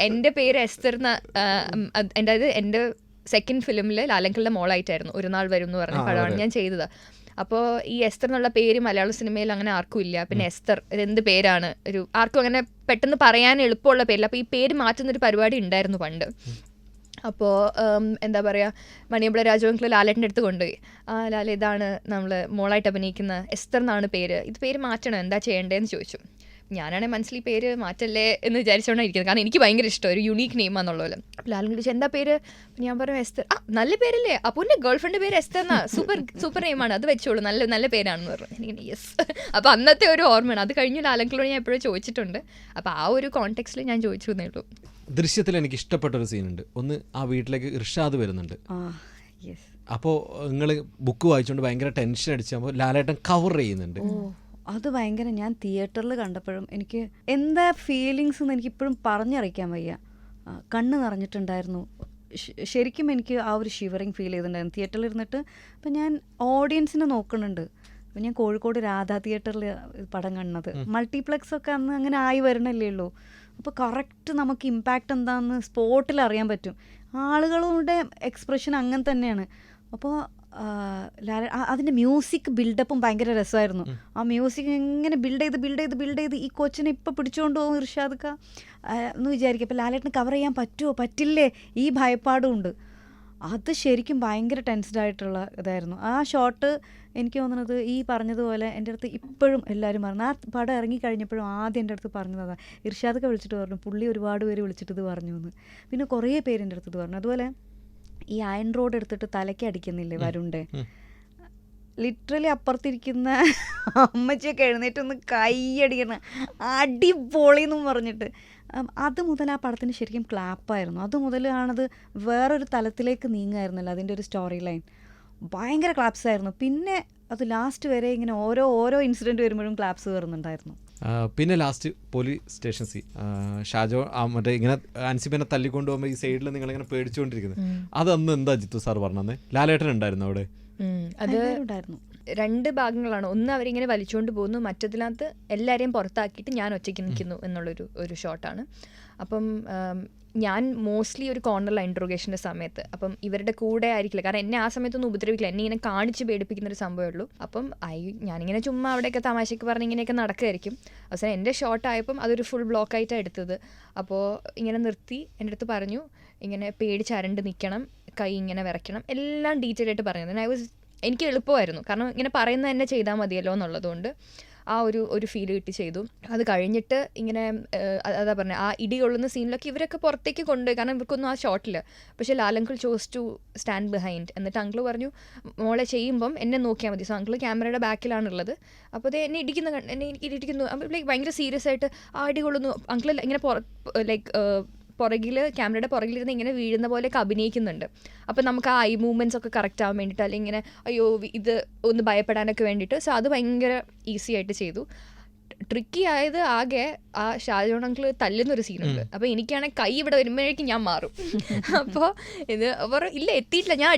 S2: എൻ്റെ പേര് എസ്തർ. അതായത് എൻ്റെ സെക്കൻഡ് ഫിലിമിൽ ലാലങ്കിളിൻ്റെ മോളായിട്ടായിരുന്നു ഒരു നാൾ വരും എന്ന് പറഞ്ഞ പടമാണ് ഞാൻ ചെയ്തത്. അപ്പോൾ ഈ എസ്തർ എന്നുള്ള പേര് മലയാള സിനിമയിൽ അങ്ങനെ ആർക്കും ഇല്ല. പിന്നെ എസ്തർ ഇതെന്ത് പേരാണ്, ഒരു ആർക്കും അങ്ങനെ പെട്ടെന്ന് പറയാൻ എളുപ്പമുള്ള പേരില്ല. അപ്പോൾ ഈ പേര് മാറ്റുന്നൊരു പരിപാടി ഉണ്ടായിരുന്നു പണ്ട്. അപ്പോൾ എന്താ പറയുക, മണിയമ്പള രാജവങ്കിൾ ലാലേട്ടൻ്റെ അടുത്ത് കൊണ്ടുപോയി, ലാല ഇതാണ് നമ്മൾ മോളായിട്ട് അഭിനയിക്കുന്ന എസ്തർ എന്നാണ് പേര്, ഇത് പേര് മാറ്റണം, എന്താ ചെയ്യേണ്ടതെന്ന് ചോദിച്ചു. ഞാനാണെങ്കിൽ മനസ്സിൽ ഈ പേര് മാറ്റല്ലേ എന്ന് വിചാരിച്ചുകൊണ്ടാണ് ഇരിക്കുന്നത്. കാരണം എനിക്ക് ഭയങ്കര ഇഷ്ടം ഒരു യുണീക്ക് നെയിമാണെന്നുള്ള പോലെ. അപ്പോൾ ലാലും ചോദിച്ചു എന്താ പേര്? അപ്പോൾ ഞാൻ പറഞ്ഞു എസ്തർ. നല്ല പേരല്ലേ, അപ്പോൾ എൻ്റെ ഗേൾ ഫ്രണ്ട് പേര് എസ്തർ എന്നാ, സൂപ്പർ നെയിമാണ്, അത് വെച്ചോളൂ, നല്ല പേരാണെന്ന് പറഞ്ഞു. എനിക്ക് യെസ്. അപ്പോൾ അന്നത്തെ ഒരു ഓർമ്മയാണ്. അത് കഴിഞ്ഞ് ലാലങ്കിളോട് ഞാൻ എപ്പോഴും ചോദിച്ചിട്ടുണ്ട്. അപ്പോൾ ആ ഒരു കോണ്ടെക്സ്റ്റിൽ ഞാൻ ചോദിച്ചു എന്നേ ഉള്ളൂ.
S1: ദൃശ്യത്തിൽ എനിക്ക് ഇഷ്ടപ്പെട്ടൊരു സീനുണ്ട്. ഒന്ന് ആ വീട്ടിലേക്ക് ഇർഷാദ് വരുന്നുണ്ട്. അപ്പോൾ നിങ്ങൾ ബുക്ക് വായിച്ചുകൊണ്ട് ഭയങ്കര ടെൻഷൻ അടിച്ചാകുമ്പോൾ ലാലേട്ടൻ കവർ ചെയ്യുന്നുണ്ട്.
S3: അത് ഭയങ്കര, ഞാൻ തിയേറ്ററിൽ കണ്ടപ്പോഴും എനിക്ക് എന്താ ഫീലിങ്സ് എന്ന് എനിക്കിപ്പോഴും പറഞ്ഞറിയിക്കാൻ വയ്യ. കണ്ണ് നിറഞ്ഞിട്ടുണ്ടായിരുന്നു. ശരിക്കും എനിക്ക് ആ ഒരു ഷിവറിങ് ഫീൽ ചെയ്തിട്ടുണ്ടായിരുന്നു തിയേറ്ററിൽ ഇരുന്നിട്ട്. അപ്പം ഞാൻ ഓഡിയൻസിനെ നോക്കുന്നുണ്ട്. അപ്പം ഞാൻ കോഴിക്കോട് രാധാ തിയേറ്ററിൽ പടം കാണുന്നത്. മൾട്ടിപ്ലെക്സ് ഒക്കെ അന്ന് അങ്ങനെ ആയി വരണല്ലേ ഉള്ളൂ. അപ്പോൾ കറക്റ്റ് നമുക്ക് ഇമ്പാക്റ്റ് എന്താണെന്ന് സ്പോട്ടിൽ അറിയാൻ പറ്റും. ആളുകളുടെ എക്സ്പ്രഷൻ അങ്ങനെ തന്നെയാണ്. അപ്പോൾ അതിൻ്റെ മ്യൂസിക് ബിൽഡപ്പും ഭയങ്കര രസമായിരുന്നു. ആ മ്യൂസിക് എങ്ങനെ ബിൽഡ് ചെയ്ത് ഈ കൊച്ചിനെ ഇപ്പോൾ പിടിച്ചുകൊണ്ട് പോകും ഇർഷാദ് എന്ന് വിചാരിക്കും. അപ്പോൾ ലാലേട്ടന് കവർ ചെയ്യാൻ പറ്റുമോ പറ്റില്ലേ ഈ ഭയപ്പാടും ഉണ്ട്. അത് ശരിക്കും ഭയങ്കര ടെൻസ്ഡ് ആയിട്ടുള്ള ഇതായിരുന്നു. ആ ഷോട്ട് എനിക്ക് തോന്നുന്നത് ഈ പറഞ്ഞതുപോലെ എൻ്റെ അടുത്ത് ഇപ്പോഴും എല്ലാവരും പറഞ്ഞു. ആ പടം ഇറങ്ങിക്കഴിഞ്ഞപ്പോഴും ആദ്യം എൻ്റെ അടുത്ത് പറഞ്ഞതാണ്. ഇർഷാദൊക്കെ വിളിച്ചിട്ട് പറഞ്ഞു, പുള്ളി ഒരുപാട് പേര് വിളിച്ചിട്ട് ഇത് പറഞ്ഞു എന്ന്. പിന്നെ കുറേ പേര് എൻ്റെ അടുത്ത് ഇത് പറഞ്ഞു. അതുപോലെ ഈ അയൺ റോഡ് എടുത്തിട്ട് തലയ്ക്ക് അടിക്കുന്നില്ലേ വരുണ്ടേ, ലിറ്ററലി അപ്പുറത്തിരിക്കുന്ന അമ്മച്ചിയൊക്കെ എഴുന്നേറ്റൊന്ന് കൈയടിക്കണം, അടിപൊളിയെന്നും പറഞ്ഞിട്ട്. അത് മുതൽ ആ പടത്തിന് ശരിക്കും ക്ലാപ്പായിരുന്നു. അത് മുതലാണത് വേറൊരു തലത്തിലേക്ക് നീങ്ങായിരുന്നല്ലോ അതിൻ്റെ ഒരു സ്റ്റോറി ലൈൻ. ഭയങ്കര ക്ലാപ്സ് ആയിരുന്നു. പിന്നെ അത് ലാസ്റ്റ് വരെ ഇങ്ങനെ ഓരോ ഇൻസിഡൻറ്റ് വരുമ്പോഴും ക്ലാപ്സ് കയറുന്നുണ്ടായിരുന്നു.
S1: പിന്നെ last police station scene, Shajo മറ്റേ ഇങ്ങനെ അൻസിബിനെ തല്ലിക്കൊണ്ട് പോകുമ്പോൾ ഈ സൈഡിൽ നിങ്ങളിങ്ങനെ പേടിച്ചുകൊണ്ടിരിക്കുന്നത്, അതന്ന് എന്താ ജിത്തു സാർ പറഞ്ഞത്? ലാലേട്ടൻ ഉണ്ടായിരുന്നു അവിടെ?
S2: അത് രണ്ട് ഭാഗങ്ങളാണ്. ഒന്ന് അവരിങ്ങനെ വലിച്ചുകൊണ്ട് പോകുന്നു, മറ്റതിനകത്ത് എല്ലാവരെയും പുറത്താക്കിയിട്ട് ഞാൻ ഒറ്റയ്ക്ക് നിൽക്കുന്നു എന്നുള്ളൊരു ഷോട്ടാണ്. അപ്പം ഞാൻ മോസ്റ്റ്ലി ഒരു കോർണറിലാണ് ഇൻട്രോഗേഷൻ്റെ സമയത്ത്. അപ്പം ഇവരുടെ കൂടെ ആയിരിക്കില്ല, കാരണം എന്നെ ആ സമയത്തൊന്നും ഉപദ്രവിക്കില്ല, എന്നെ ഇങ്ങനെ കാണിച്ച് പേടിപ്പിക്കുന്നൊരു സംഭവമേ ഉള്ളൂ. അപ്പം ഞാനിങ്ങനെ ചുമ്മാ അവിടെയൊക്കെ തമാശയ്ക്ക് പറഞ്ഞ് ഇങ്ങനെയൊക്കെ നടക്കുമായിരിക്കും. അവസാനം എൻ്റെ ഷോട്ടായപ്പം അതൊരു ഫുൾ ബ്ലോക്കായിട്ടാണ് എടുത്തത്. അപ്പോൾ ഇങ്ങനെ നിർത്തി എൻ്റെ അടുത്ത് പറഞ്ഞു ഇങ്ങനെ പേടിച്ചരണ്ട് നിൽക്കണം, കൈ ഇങ്ങനെ വിറയ്ക്കണം, എല്ലാം ഡീറ്റെയിൽ ആയിട്ട് പറഞ്ഞത്. എനിക്ക് എളുപ്പമായിരുന്നു, കാരണം ഇങ്ങനെ പറയുന്നത് തന്നെ ചെയ്താൽ മതിയല്ലോ എന്നുള്ളതുകൊണ്ട് ആ ഒരു ഫീൽ കിട്ടി ചെയ്തു. അത് കഴിഞ്ഞിട്ട് ഇങ്ങനെ അതാ പറഞ്ഞത്, ആ ഇടി കൊള്ളുന്ന സീനിലൊക്കെ ഇവരൊക്കെ പുറത്തേക്ക് കൊണ്ടുപോയി, കാരണം ഇവർക്കൊന്നും ആ ഷോട്ടില്ല. പക്ഷേ ലാലങ്കിൾ ചോസ് ടു സ്റ്റാൻഡ് ബിഹൈൻഡ്. എന്നിട്ട് അങ്കിൾ പറഞ്ഞു മോളെ ചെയ്യുമ്പം എന്നെ നോക്കിയാൽ മതി. സോ അങ്കിൾ ക്യാമറയുടെ ബാക്കിലാണുള്ളത്. അപ്പോൾ അത് എന്നെ ഇടിക്കുന്നു. അപ്പോൾ ലൈക്ക് ഭയങ്കര സീരിയസ് ആയിട്ട് ആ ഇടി കൊള്ളുന്നു. അങ്കിൾ ഇങ്ങനെ ക്യാമറയുടെ പുറകിലിരുന്ന് ഇങ്ങനെ വീഴുന്ന പോലെയൊക്കെ അഭിനയിക്കുന്നുണ്ട്. അപ്പം നമുക്ക് ആ ഐ മൂവ്മെൻറ്റ്സ് ഒക്കെ കറക്റ്റ് ആവാൻ വേണ്ടിയിട്ട്, അല്ലെങ്കിൽ ഇങ്ങനെ അയ്യോ ഇത് ഒന്ന് ഭയപ്പെടാനൊക്കെ വേണ്ടിയിട്ട്. സോ അത് ഭയങ്കര ഈസി ആയിട്ട് ചെയ്തു. ട്രിക്കി ആയത് ആകെ ആ ഷാജോൺ അങ്കിൾ തല്ലുന്നൊരു സീനുണ്ട്. അപ്പോൾ എനിക്കാണെങ്കിൽ കൈ ഇവിടെ വരുമ്പോഴേക്കും ഞാൻ മാറും. അപ്പോൾ ഇത് അവർ ഇല്ല എത്തിയിട്ടില്ല, ഞാൻ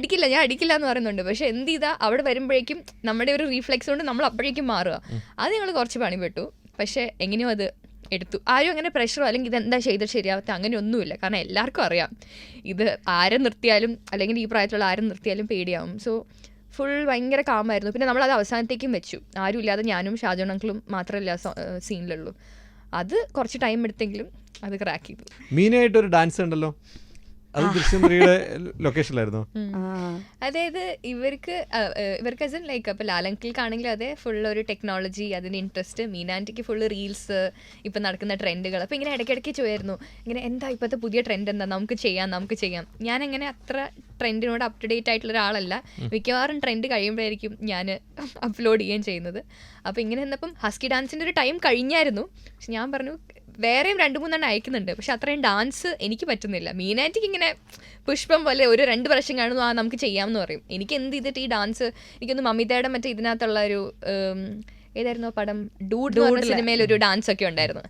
S2: അടിക്കില്ല എന്ന് പറയുന്നുണ്ട്. പക്ഷേ എന്ത് ചെയ്താൽ അവിടെ വരുമ്പോഴേക്കും നമ്മുടെ ഒരു റീഫ്ലെക്സ് കൊണ്ട് നമ്മൾ അപ്പോഴേക്കും മാറുക. അത് ഞങ്ങൾ കുറച്ച് പണിപ്പെട്ടു. പക്ഷേ എങ്ങനെയോ അത് എടുത്തു. ആരും അങ്ങനെ പ്രഷറോ അല്ലെങ്കിൽ ഇതെന്താ ചെയ്തിട്ട് ശരിയാവാത്ത അങ്ങനെയൊന്നുമില്ല. കാരണം എല്ലാവർക്കും അറിയാം ഇത് ആരെ നിർത്തിയാലും അല്ലെങ്കിൽ ഈ പ്രായത്തിലുള്ള ആരും നിർത്തിയാലും പേടിയാവും. സോ ഫുൾ ഭയങ്കര കാമായിരുന്നു. പിന്നെ നമ്മളത് അവസാനത്തേക്കും വെച്ചു. ആരും ഇല്ലാതെ ഞാനും ഷാജോൺ അങ്കിളും മാത്രമല്ല സീനിലുള്ളൂ. അത് കുറച്ച് ടൈം എടുത്തെങ്കിലും അത് ക്രാക്ക് ചെയ്തു.
S1: മീനായിട്ടൊരു ഡാൻസ് ഉണ്ടല്ലോ, അത് ദൃശ്യം 3യുടെ ലൊക്കേഷനിലായിരുന്നു.
S2: അതായത് ഇവർക്ക് ആസ് ഇൻ ലൈക്ക് അപ്പോൾ ലാലങ്കിൾക്കാണെങ്കിലും അതെ ഫുൾ ഒരു ടെക്നോളജി അതിൻ്റെ ഇൻട്രസ്റ്റ്, മീനാൻറ്റിക്ക് ഫുള്ള് റീൽസ് ഇപ്പം നടക്കുന്ന ട്രെൻഡുകൾ. അപ്പോൾ ഇങ്ങനെ ഇടയ്ക്കിടയ്ക്ക് ചോദിയായിരുന്നു ഇങ്ങനെ എന്താ ഇപ്പോഴത്തെ പുതിയ ട്രെൻഡ് എന്താ, നമുക്ക് ചെയ്യാം. ഞാനങ്ങനെ അത്ര ട്രെൻഡിനോട് അപ് ടു ഡേറ്റ് ആയിട്ടുള്ള ഒരാളല്ല. മിക്കവാറും ട്രെൻഡ് കഴിയുമ്പോഴായിരിക്കും ഞാൻ അപ്ലോഡ് ചെയ്യുകയും ചെയ്യുന്നത്. അപ്പോൾ ഇങ്ങനെ വന്നപ്പം ഹസ്കി ഡാൻസിൻ്റെ ഒരു ടൈം കഴിഞ്ഞായിരുന്നു. പക്ഷെ ഞാൻ പറഞ്ഞു വേറെയും 2-3 അയക്കുന്നുണ്ട്, പക്ഷെ അത്രയും ഡാൻസ് എനിക്ക് പറ്റുന്നില്ല. മെയിനായിട്ട് ഇങ്ങനെ പുഷ്പം പോലെ ഒരു 2 പ്രാവശ്യം കാണുന്നു നമുക്ക് ചെയ്യാമെന്ന് പറയും. എനിക്ക് എന്ത് ചെയ്തിട്ട് ഈ ഡാൻസ് എനിക്കൊന്ന് മമിതയുടെ മറ്റേ ഇതിനകത്തുള്ള ഒരു ഏതായിരുന്നു പടം ഡൂഡ് എന്ന് പറഞ്ഞ സിനിമയിൽ ഒരു ഡാൻസ് ഒക്കെ ഉണ്ടായിരുന്നു,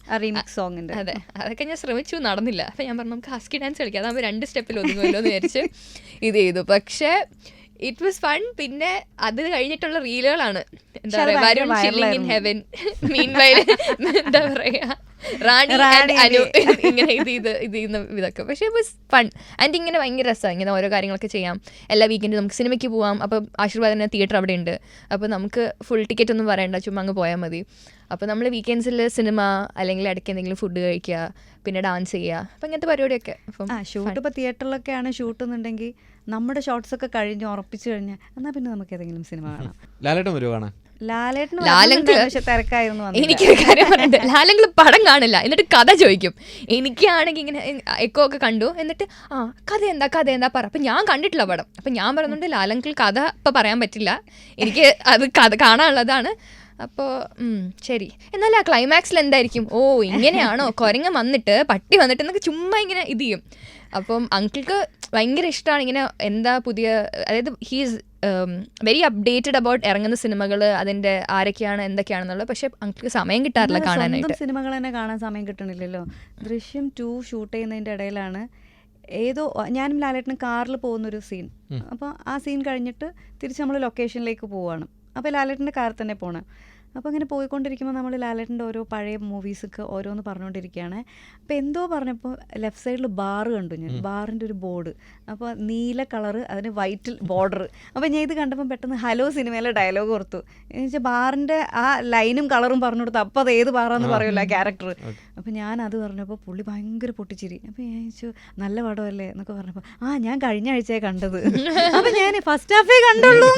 S2: അതെ അതൊക്കെ ഞാൻ ശ്രമിച്ചു, നടന്നില്ല. അപ്പം ഞാൻ പറഞ്ഞു നമുക്ക് ഹസ്കി ഡാൻസ് കളിക്കാം, അതാകുമ്പോൾ 2 സ്റ്റെപ്പിൽ ഒതുങ്ങുമല്ലോ എന്ന് വിചാരിച്ച് ഇത് ചെയ്തു. പക്ഷേ ഇറ്റ് വാസ് ഫൺ. പിന്നെ അത് കഴിഞ്ഞിട്ടുള്ള റീലുകളാണ് എന്താ പറയുക, Varun chilling in heaven, meanwhile എന്താ പറയുക റാണി ആൻഡ് അനു ഇങ്ങനെ ഇത് ചെയ്യുന്ന ഇതൊക്കെ. പക്ഷേ ഇറ്റ് വാസ് ഫൺ ആൻഡ് ഇങ്ങനെ ഭയങ്കര രസമാണ്. ഇങ്ങനെ ഓരോ കാര്യങ്ങളൊക്കെ ചെയ്യാം. എല്ലാ വീക്കെൻഡും നമുക്ക് സിനിമയ്ക്ക് പോവാം. അപ്പം ആശീർവാദിന് തിയേറ്റർ അവിടെ ഉണ്ട്. അപ്പോൾ നമുക്ക് ഫുൾ ടിക്കറ്റ് ഒന്നും പറയണ്ട, ചുമ്മാ അങ്ങ് പോയാൽ മതി. അപ്പോൾ നമ്മൾ വീക്കെൻഡ്സിൽ സിനിമ അല്ലെങ്കിൽ ഇടയ്ക്ക് എന്തെങ്കിലും ഫുഡ് കഴിക്കുക, പിന്നെ ഡാൻസ് ചെയ്യുക, അപ്പം ഇങ്ങനത്തെ പരിപാടിയൊക്കെ. അപ്പം
S3: ഷൂട്ട് ഇപ്പോൾ തിയേറ്ററിലൊക്കെയാണ് ഷൂട്ട് എന്നുണ്ടെങ്കിൽ നമ്മുടെ ഷോട്ട്സ് ഒക്കെ കഴിഞ്ഞ് ഉറപ്പിച്ചു കഴിഞ്ഞാൽ എന്നാൽ പിന്നെ നമുക്ക് ഏതെങ്കിലും സിനിമ കാണാം.
S1: ലാലേട്ടൻ വരുവാണ്.
S2: എനിക്കൊരു കാര്യം പറയണ്ട്, ലാലങ്കിൾ പടം കാണില്ല, എന്നിട്ട് കഥ ചോദിക്കും. എനിക്കാണെങ്കിൽ ഇങ്ങനെ എക്കോ ഒക്കെ കണ്ടു, എന്നിട്ട് കഥ എന്താ പറ. അപ്പം ഞാൻ കണ്ടിട്ടില്ല പടം. അപ്പം ഞാൻ പറയുന്നുണ്ട് ലാലങ്കിൾ കഥ ഇപ്പം പറയാൻ പറ്റില്ല, എനിക്ക് അത് കഥ കാണാനുള്ളതാണ്. അപ്പോൾ ശരി, എന്നാലും ആ ക്ലൈമാക്സിൽ എന്തായിരിക്കും, ഓ ഇങ്ങനെയാണോ, കുരങ്ങ വന്നിട്ട് പട്ടി വന്നിട്ട് എന്നൊക്കെ ചുമ്മാ ഇങ്ങനെ ഇത് ചെയ്യും. അപ്പം അങ്കിൾക്ക് ഭയങ്കര ഇഷ്ടമാണ് ഇങ്ങനെ എന്താ പുതിയ, അതായത് ഹീസ് വെരി അപ്ഡേറ്റഡ് അബൌട്ട് ഇറങ്ങുന്ന സിനിമകൾ, അതിൻ്റെ ആരൊക്കെയാണ് എന്തൊക്കെയാണെന്നുള്ളത്. പക്ഷെ അങ്കിൾക്ക് സമയം കിട്ടാറില്ല കാണാനായിട്ട്.
S3: സിനിമകൾ തന്നെ കാണാൻ സമയം കിട്ടണില്ലല്ലോ. ദൃശ്യം 2 ഷൂട്ട് ചെയ്യുന്നതിൻ്റെ ഇടയിലാണ് ഏതോ ഞാനും ലാലേട്ടനും കാറിൽ പോകുന്നൊരു സീൻ. അപ്പോൾ ആ സീൻ കഴിഞ്ഞിട്ട് തിരിച്ച് നമ്മൾ ലൊക്കേഷനിലേക്ക് പോവുകയാണ്. അപ്പോൾ ലാലേട്ടൻ്റെ കാറിൽ തന്നെ പോകണം. അപ്പോൾ ഇങ്ങനെ പോയിക്കൊണ്ടിരിക്കുമ്പോൾ നമ്മൾ ലാലേട്ടൻ്റെ ഓരോ പഴയ മൂവീസൊക്കെ ഓരോന്ന് പറഞ്ഞുകൊണ്ടിരിക്കുകയാണ്. അപ്പോൾ എന്തോ പറഞ്ഞപ്പോൾ ലെഫ്റ്റ് സൈഡിൽ ബാറ് കണ്ടു ഞാൻ, ബാറിൻ്റെ ഒരു ബോർഡ്. അപ്പോൾ നീല കളറ്, അതിന് വൈറ്റിൽ ബോർഡർ. അപ്പോൾ ഞാൻ ഇത് കണ്ടപ്പോൾ പെട്ടെന്ന് ഹലോ സിനിമയിലെ ഡയലോഗ് ഓർത്തു. എന്ന് വെച്ചാൽ ബാറിൻ്റെ ആ ലൈനും കളറും പറഞ്ഞു കൊടുത്തു. അപ്പോൾ അത് ഏത് ബാറാന്ന് പറയുമല്ലോ ആ ക്യാരക്ടർ. അപ്പോൾ ഞാൻ അത് പറഞ്ഞപ്പോൾ പുള്ളി ഭയങ്കര പൊട്ടിച്ചിരി. അപ്പോൾ ഞാൻ ചോദിച്ചു നല്ല പടമല്ലേ എന്നൊക്കെ പറഞ്ഞപ്പോൾ ഞാൻ കഴിഞ്ഞ ആഴ്ചയെ കണ്ടത്. അപ്പോൾ ഞാൻ ഫസ്റ്റ് ഹാഫേ കണ്ടുള്ളൂ.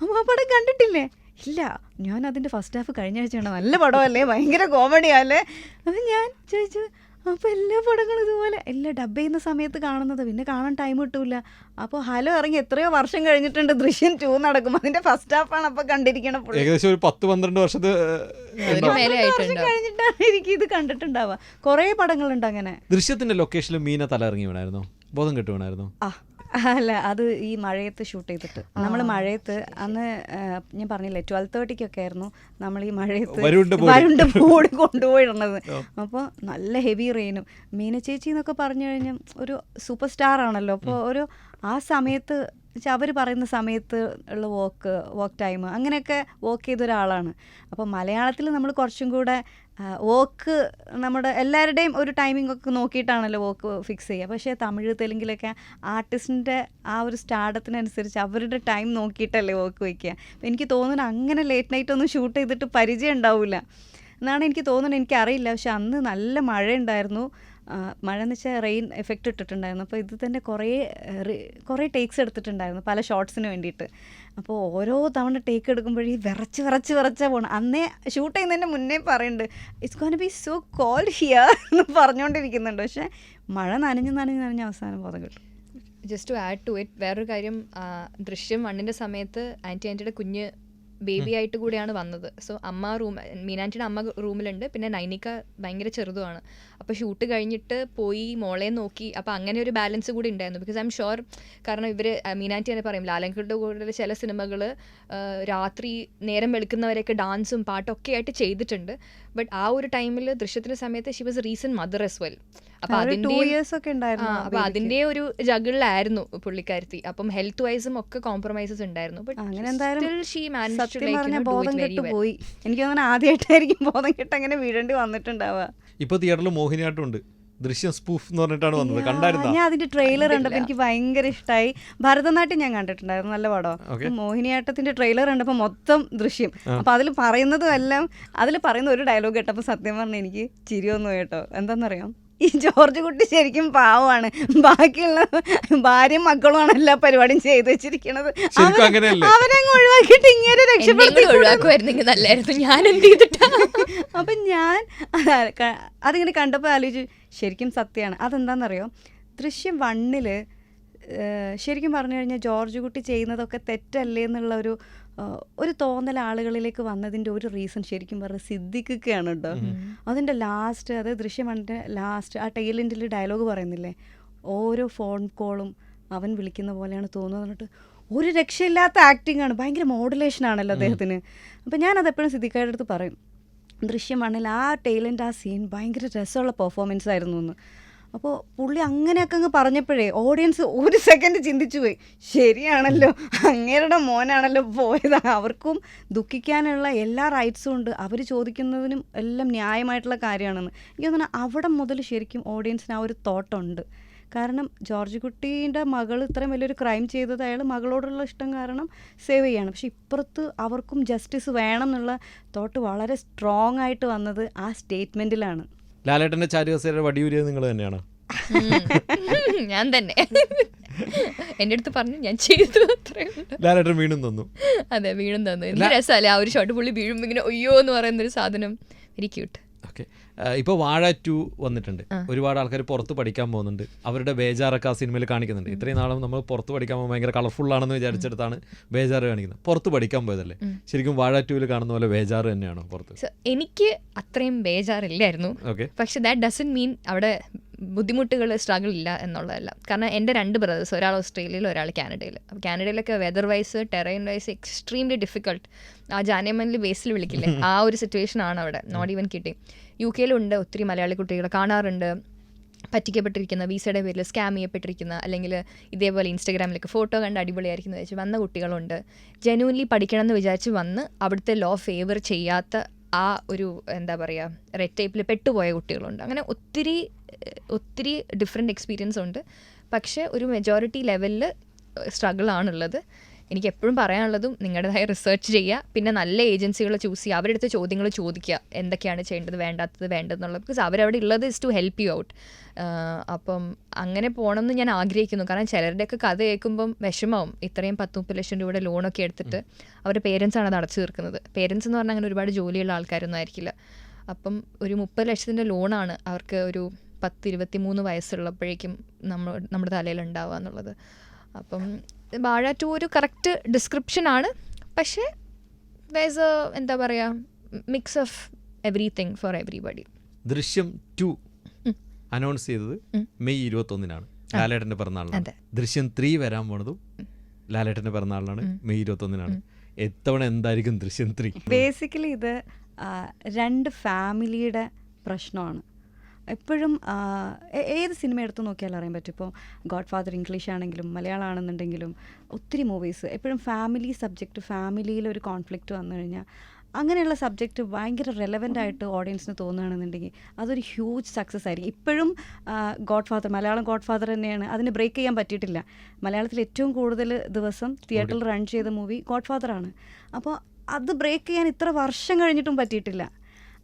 S3: ആ പടം കണ്ടിട്ടില്ലേ? ഇല്ല, ഞാൻ അതിൻ്റെ ഫസ്റ്റ് ഹാഫ് കഴിഞ്ഞ ആഴ്ച കണ്ടു. നല്ല പടമല്ലേ, ഭയങ്കര കോമഡിയല്ലേ. അപ്പം ഞാൻ ചോദിച്ചു അപ്പോൾ എല്ലാ പടങ്ങളും ഇതുപോലെ എല്ലാം ഡബ് ചെയ്യുന്ന സമയത്ത് കാണുന്നത്, പിന്നെ കാണാൻ ടൈം കിട്ടൂല. അപ്പോൾ ഹലോ ഇറങ്ങി എത്രയോ വർഷം കഴിഞ്ഞിട്ടുണ്ട്, ദൃശ്യം 2 നടക്കും, അതിൻ്റെ ഫസ്റ്റ് ഹാഫാണ് അപ്പോൾ കണ്ടിരിക്കണം.
S1: ഏകദേശം ഒരു 10-12 വർഷം
S3: കഴിഞ്ഞിട്ടാണ് എനിക്ക് ഇത് കണ്ടിട്ടുണ്ടാവുക. കുറേ പടങ്ങളുണ്ട് അങ്ങനെ.
S1: ദൃശ്യത്തിന്റെ ലൊക്കേഷനിൽ മീന തല ഇറങ്ങി വീണായിരുന്നോ, ബോധം കെട്ടു വീണായിരുന്നോ?
S3: അല്ല, അത് ഈ മഴയത്ത് ഷൂട്ട് ചെയ്തിട്ട് നമ്മൾ മഴയത്ത് അന്ന് ഞാൻ പറഞ്ഞില്ലേ 12:30 ആയിരുന്നു നമ്മൾ ഈ മഴയത്ത് വരുണ്ട് ബോർഡ് കൊണ്ടുപോയിടുന്നത്. അപ്പോൾ നല്ല ഹെവി റെയിനും. മീന ചേച്ചി എന്നൊക്കെ പറഞ്ഞു കഴിഞ്ഞാൽ ഒരു സൂപ്പർ സ്റ്റാർ ആണല്ലോ. അപ്പോൾ ഒരു ആ സമയത്ത് അവർ പറയുന്ന സമയത്ത് ഉള്ള വർക്ക് ടൈം അങ്ങനെയൊക്കെ വർക്ക് ചെയ്ത ഒരാളാണ്. അപ്പോൾ മലയാളത്തിൽ നമ്മൾ കുറച്ചും കൂടെ വർക്ക് നമ്മുടെ എല്ലാവരുടെയും ഒരു ടൈമിംഗ് ഒക്കെ നോക്കിയിട്ടാണല്ലോ വർക്ക് ഫിക്സ് ചെയ്യുക. പക്ഷേ തമിഴ് തെലുങ്കിലൊക്കെ ആർട്ടിസ്റ്റിൻ്റെ ആ ഒരു സ്റ്റാർഡത്തിനനുസരിച്ച് അവരുടെ ടൈം നോക്കിയിട്ടല്ലേ വർക്ക് വയ്ക്കുക. അപ്പോൾ എനിക്ക് തോന്നുന്നു അങ്ങനെ ലേറ്റ് നൈറ്റ് ഒന്നും ഷൂട്ട് ചെയ്തിട്ട് പരിചയം ഉണ്ടാവില്ല എന്നാണ് എനിക്ക് തോന്നുന്നത്. എനിക്കറിയില്ല. പക്ഷെ അന്ന് നല്ല മഴ ഉണ്ടായിരുന്നു. മഴ എന്ന് വെച്ചാൽ റെയിൻ എഫക്റ്റ് ഇട്ടിട്ടുണ്ടായിരുന്നു. അപ്പോൾ ഇത് തന്നെ കുറേ ടേക്സ് എടുത്തിട്ടുണ്ടായിരുന്നു പല ഷോട്ട്സിന് വേണ്ടിയിട്ട്. അപ്പോൾ ഓരോ തവണ ടേക്ക് എടുക്കുമ്പോഴേ വിറച്ച് പോകണം. അന്നേ ഷൂട്ട് ചെയ്യുന്നതിൻ്റെ മുന്നേ പറയുന്നുണ്ട് it's gonna be so cold here എന്ന് പറഞ്ഞുകൊണ്ടിരിക്കുന്നുണ്ട്. പക്ഷേ മഴ നനഞ്ഞ് അവസാനം ബോധം കിട്ടും.
S2: Just to add to it, വേറൊരു കാര്യം, ദൃശ്യം 1 സമയത്ത് ആൻറ്റിയുടെ കുഞ്ഞ് ബേബി ആയിട്ട് കൂടിയാണ് വന്നത്. സോ മീനാൻറ്റിയുടെ അമ്മ റൂമിലുണ്ട്, പിന്നെ നൈനിക ഭയങ്കര ചെറുതുമാണ്. അപ്പോൾ ഷൂട്ട് കഴിഞ്ഞിട്ട് പോയി മോളെ നോക്കി. അപ്പോൾ അങ്ങനെ ഒരു ബാലൻസ് കൂടി ഉണ്ടായിരുന്നു. ബിക്കോസ് ഐ എം ഷുവർ, കാരണം ഇവർ മീനാൻറ്റി തന്നെ പറയും ലാലങ്കളുടെ കൂടെ ചില സിനിമകൾ രാത്രി നേരം വെളുക്കുന്നവരെയൊക്കെ ഡാൻസും പാട്ടൊക്കെ ആയിട്ട് ചെയ്തിട്ടുണ്ട്. ബട്ട് ആ ഒരു ടൈമിൽ ദൃശ്യത്തിൻ്റെ സമയത്ത് she was recent mother as well. അപ്പോൾ അതിൻ്റെ ഒരു ജഗിളിലായിരുന്നു പുള്ളിക്കാരത്തി. അപ്പം ഹെൽത്ത് വൈസും ഒക്കെ കോംപ്രമൈസസ് ഉണ്ടായിരുന്നു.
S3: പോയി എനിക്ക് തോന്നുന്നു ആദ്യമായിട്ടായിരിക്കും ബോധം കെട്ട് അങ്ങനെ വീഴേണ്ടി വന്നിട്ടുണ്ടാവുക.
S1: ഇപ്പൊ തിയേറ്ററിൽ മോഹിനിയാട്ടം ഉണ്ട്, ദൃശ്യം സ്പൂഫ് എന്ന് പറഞ്ഞിട്ടാണ് വന്നത്. കണ്ടായിരുന്നോ?
S3: ഞാൻ അതിന്റെ ട്രെയിലർ കണ്ടപ്പോൾ എനിക്ക് ഭയങ്കര ഇഷ്ടമായി. ഭരതനാട്യം ഞാൻ കണ്ടിട്ടുണ്ടായിരുന്നു, നല്ല പടം. മോഹിനിയാട്ടത്തിന്റെ ട്രെയിലർ കണ്ടപ്പോൾ മൊത്തം ദൃശ്യം. അപ്പൊ അതിൽ പറയുന്നതും എല്ലാം, അതിൽ പറയുന്ന ഒരു ഡയലോഗ് കേട്ടപ്പോൾ സത്യം പറഞ്ഞാൽ എനിക്ക് ചിരിയൊന്നും കേട്ടോ. എന്താണെന്നറിയാം, ഈ ജോർജ് കുട്ടി ശരിക്കും പാവമാണ്. ബാക്കിയുള്ള ഭാര്യയും മക്കളുമാണ് എല്ലാ പരിപാടിയും ചെയ്തു വെച്ചിരിക്കുന്നത്.
S1: ശരിക്കും അങ്ങനെയല്ലേ?
S3: അവരങ്ങ് ഒഴിവാക്കിയിട്ട് ഇങ്ങനെ രക്ഷപ്പെടുത്തി
S2: ഒഴിവാക്കുമായിരുന്നെങ്കിൽ നല്ലായിരുന്നു. ഞാൻ എന്ത് ചെയ്തിട്ടാ?
S3: അപ്പം ഞാൻ അതിങ്ങനെ കണ്ടപ്പോൾ ആലോചിച്ചു, ശരിക്കും സത്യമാണ്. അതെന്താണെന്നറിയോ, ദൃശ്യം 1 ശരിക്കും പറഞ്ഞു കഴിഞ്ഞാൽ ജോർജ് കുട്ടി ചെയ്യുന്നതൊക്കെ തെറ്റല്ലേ എന്നുള്ള ഒരു തോന്നൽ ആളുകളിലേക്ക് വന്നതിൻ്റെ ഒരു റീസൺ ശരിക്കും പറഞ്ഞാൽ സിദ്ദിഖൊക്കെയാണ് കേട്ടോ. അതിൻ്റെ ലാസ്റ്റ്, അതായത് ദൃശ്യം 1 ലാസ്റ്റ് ആ ടൈലൻറ്റിൽ ഡയലോഗ് പറയുന്നില്ലേ, ഓരോ ഫോൺ കോളും അവൻ വിളിക്കുന്ന പോലെയാണ് തോന്നുന്നത് പറഞ്ഞിട്ട് ഒരു രക്ഷയില്ലാത്ത ആക്ടിങ് ആണ്. ഭയങ്കര മോഡുലേഷൻ ആണല്ലോ അദ്ദേഹത്തിന്. അപ്പം ഞാനത് എപ്പോഴും സിദ്ദിഖയുടെ അടുത്ത് പറയും, ദൃശ്യം 1 ആ ടൈലൻ്റ് ആ സീൻ ഭയങ്കര രസമുള്ള പെർഫോമൻസ് ആയിരുന്നു എന്ന്. അപ്പോൾ പുള്ളി അങ്ങനെയൊക്കെ അങ്ങ് പറഞ്ഞപ്പോഴേ ഓഡിയൻസ് ഒരു സെക്കൻഡ് ചിന്തിച്ചു പോയി, ശരിയാണല്ലോ, അങ്ങേരുടെ മോനാണല്ലോ പോയത്, അവർക്കും ദുഃഖിക്കാനുള്ള എല്ലാ റൈറ്റ്സും ഉണ്ട്, അവർ ചോദിക്കുന്നതിനും എല്ലാം ന്യായമായിട്ടുള്ള കാര്യമാണെന്ന്. എനിക്ക് തോന്നുന്നു അവിടെ മുതൽ ശരിക്കും ഓഡിയൻസിന് ആ ഒരു തോട്ടുണ്ട്. കാരണം ജോർജ് കുട്ടീൻ്റെ മകൾ ഇത്രയും വലിയൊരു ക്രൈം ചെയ്തത് അയാൾ മകളോടുള്ള ഇഷ്ടം കാരണം സേവ് ചെയ്യാണ്. പക്ഷെ ഇപ്പുറത്ത് അവർക്കും ജസ്റ്റിസ് വേണം എന്നുള്ള തോട്ട് വളരെ സ്ട്രോങ് ആയിട്ട് വന്നത് ആ സ്റ്റേറ്റ്മെൻറ്റിലാണ്.
S1: ലാലേട്ടൻ്റെ ചാരുകസേരയുടെ വടിയൂരിയത് നിങ്ങൾ തന്നെയാണ്?
S2: ഞാൻ തന്നെ. എൻ്റെ അടുത്ത് പറഞ്ഞു, ഞാൻ ചെയ്തു, അത്രയും.
S1: ലാലേട്ടൻ വീണ്ടും തന്നു.
S2: അതെ, വീണ്ടും തന്നു. എന്ത് രസമല്ലേ ആ ഒരു ഷോട്ട്, പുള്ളി വീഴുമ്പോൾ ഇങ്ങനെ ഒയ്യോ എന്ന് പറയുന്നൊരു സാധനം. Very cute.
S1: ഓക്കെ, ഇപ്പോൾ വാഴ 2 വന്നിട്ടുണ്ട്. ഒരുപാട് ആൾക്കാർ പുറത്ത് പഠിക്കാൻ പോകുന്നുണ്ട്. അവരുടെ ബേജാറൊക്കെ ആ സിനിമയിൽ കാണിക്കുന്നുണ്ട്. ഇത്രയും നാളും നമ്മൾ പുറത്ത് പഠിക്കാൻ പോകുമ്പോൾ ഭയങ്കര കളർഫുള്ളാണെന്ന് വിചാരിച്ചെടുത്താണ് ബേജാറ് കാണിക്കുന്നത്. പുറത്ത് പഠിക്കാൻ പോയതല്ലേ, ശരിക്കും വാഴ 2 കാണുന്ന പോലെ ബേജാറ് തന്നെയാണോ പുറത്ത്?
S2: എനിക്ക് അത്രയും ബേജാറില്ലായിരുന്നു. പക്ഷെ ദാറ്റ് ഡസൻ മീൻ അവിടെ ബുദ്ധിമുട്ടുകൾ, സ്ട്രഗിൾ ഇല്ല എന്നുള്ളതല്ല. കാരണം എൻ്റെ 2 ബ്രദേഴ്സ്, ഒരാൾ ഓസ്ട്രേലിയയിൽ, ഒരാൾ കാനഡയിൽ. അപ്പോൾ കാനഡയിലൊക്കെ weather wise, terrain wise extremely difficult. ആ ജാനമനിൽ ബേസിൽ വിളിക്കില്ലേ, ആ ഒരു സിറ്റുവേഷൻ ആണ് അവിടെ. നോട്ട് ഈവൻ കിട്ടി. UK-യിലുണ്ട് ഒത്തിരി മലയാളി കുട്ടികളെ കാണാറുണ്ട്, പറ്റിക്കപ്പെട്ടിരിക്കുന്ന, വിസയുടെ പേരിൽ സ്കാം ചെയ്യപ്പെട്ടിരിക്കുന്ന, അല്ലെങ്കിൽ ഇതേപോലെ ഇൻസ്റ്റാഗ്രാമിലൊക്കെ ഫോട്ടോ കണ്ട് അടിപൊളിയായിരിക്കുന്ന വെച്ച് വന്ന കുട്ടികളുണ്ട്. ജെന്യൂൻലി പഠിക്കണം എന്ന് വിചാരിച്ച് വന്ന് അവിടുത്തെ ലോ ഫേവർ ചെയ്യാത്ത ആ ഒരു എന്താ പറയുക റെഡ് ടൈപ്പിൽ പെട്ടുപോയ കുട്ടികളുണ്ട്. അങ്ങനെ ഒത്തിരി ഡിഫറെൻറ്റ് എക്സ്പീരിയൻസ് ഉണ്ട്. പക്ഷേ ഒരു മെജോറിറ്റി ലെവലിൽ സ്ട്രഗിളാണുള്ളത്. എനിക്ക് എപ്പോഴും പറയാനുള്ളതും നിങ്ങളുടേതായ റിസർച്ച് ചെയ്യുക, പിന്നെ നല്ല ഏജൻസികൾ ചൂസ് ചെയ്യുക, അവരുടെ അടുത്ത് ചോദ്യങ്ങൾ ചോദിക്കുക, എന്തൊക്കെയാണ് ചെയ്യേണ്ടത്, വേണ്ടതെന്നുള്ളത്. ബിക്കോസ് അവരവിടെ ഉള്ളത് is to help you out. അപ്പം അങ്ങനെ പോകണമെന്ന് ഞാൻ ആഗ്രഹിക്കുന്നു. കാരണം ചിലരുടെയൊക്കെ കഥ കേൾക്കുമ്പം വിഷമവും. ഇത്രയും 10-30 ലക്ഷം രൂപയുടെ ലോണൊക്കെ എടുത്തിട്ട് അവരുടെ പേരൻസാണ് അത് അടച്ചു തീർക്കുന്നത്. പേരൻസ് എന്ന് പറഞ്ഞാൽ അങ്ങനെ ഒരുപാട് ജോലിയുള്ള ആൾക്കാരൊന്നും ആയിരിക്കില്ല. അപ്പം ഒരു 30 ലക്ഷത്തിൻ്റെ ലോണാണ് അവർക്ക് ഒരു 10-23 വയസ്സുള്ളപ്പോഴേക്കും നമ്മുടെ തലയിൽ ഉണ്ടാവുക എന്നുള്ളത്. അപ്പം വാഴ 2 ഒരു കറക്റ്റ് ഡിസ്ക്രിപ്ഷനാണ്. പക്ഷേ വേഴ്സ് എ എന്താ പറയുക mix of everything for everybody.
S1: ദൃശ്യം 2 അനൗൺസ് ചെയ്തത് മെയ് 21-നാണ്, ലാലേട്ടൻ്റെ പിറന്നാളിനാണ്. ദൃശ്യം 3 വരാൻ പോണതും ലാലേട്ടൻ്റെ പിറന്നാളിനാണ്, മെയ് 21-നാണ്. എത്തവണ എന്തായിരിക്കും ദൃശ്യം 3?
S3: ബേസിക്കലി ഇത് 2 ഫാമിലിയുടെ പ്രശ്നമാണ്. എപ്പോഴും ഏത് സിനിമ എടുത്ത് നോക്കിയാലും അറിയാൻ പറ്റും. ഇപ്പോൾ ഗോഡ് ഫാദർ ഇംഗ്ലീഷ് ആണെങ്കിലും മലയാളം ആണെന്നുണ്ടെങ്കിലും ഒത്തിരി മൂവീസ് എപ്പോഴും ഫാമിലി സബ്ജക്റ്റ്, ഫാമിലിയിൽ ഒരു കോൺഫ്ലിക്റ്റ് വന്നു കഴിഞ്ഞാൽ അങ്ങനെയുള്ള സബ്ജക്റ്റ് ഭയങ്കര റെലവൻ്റ് ആയിട്ട് ഓഡിയൻസിന് തോന്നുകയാണെന്നുണ്ടെങ്കിൽ അതൊരു ഹ്യൂജ് സക്സസ് ആയിരിക്കും. ഇപ്പോഴും God father, Malayalam God father തന്നെയാണ്, അതിന് ബ്രേക്ക് ചെയ്യാൻ പറ്റിയിട്ടില്ല. മലയാളത്തിൽ ഏറ്റവും കൂടുതൽ ദിവസം തിയേറ്ററിൽ റൺ ചെയ്ത മൂവി ഗോഡ് ഫാദറാണ്. അപ്പോൾ അത് ബ്രേക്ക് ചെയ്യാൻ ഇത്ര വർഷം കഴിഞ്ഞിട്ടും പറ്റിയിട്ടില്ല.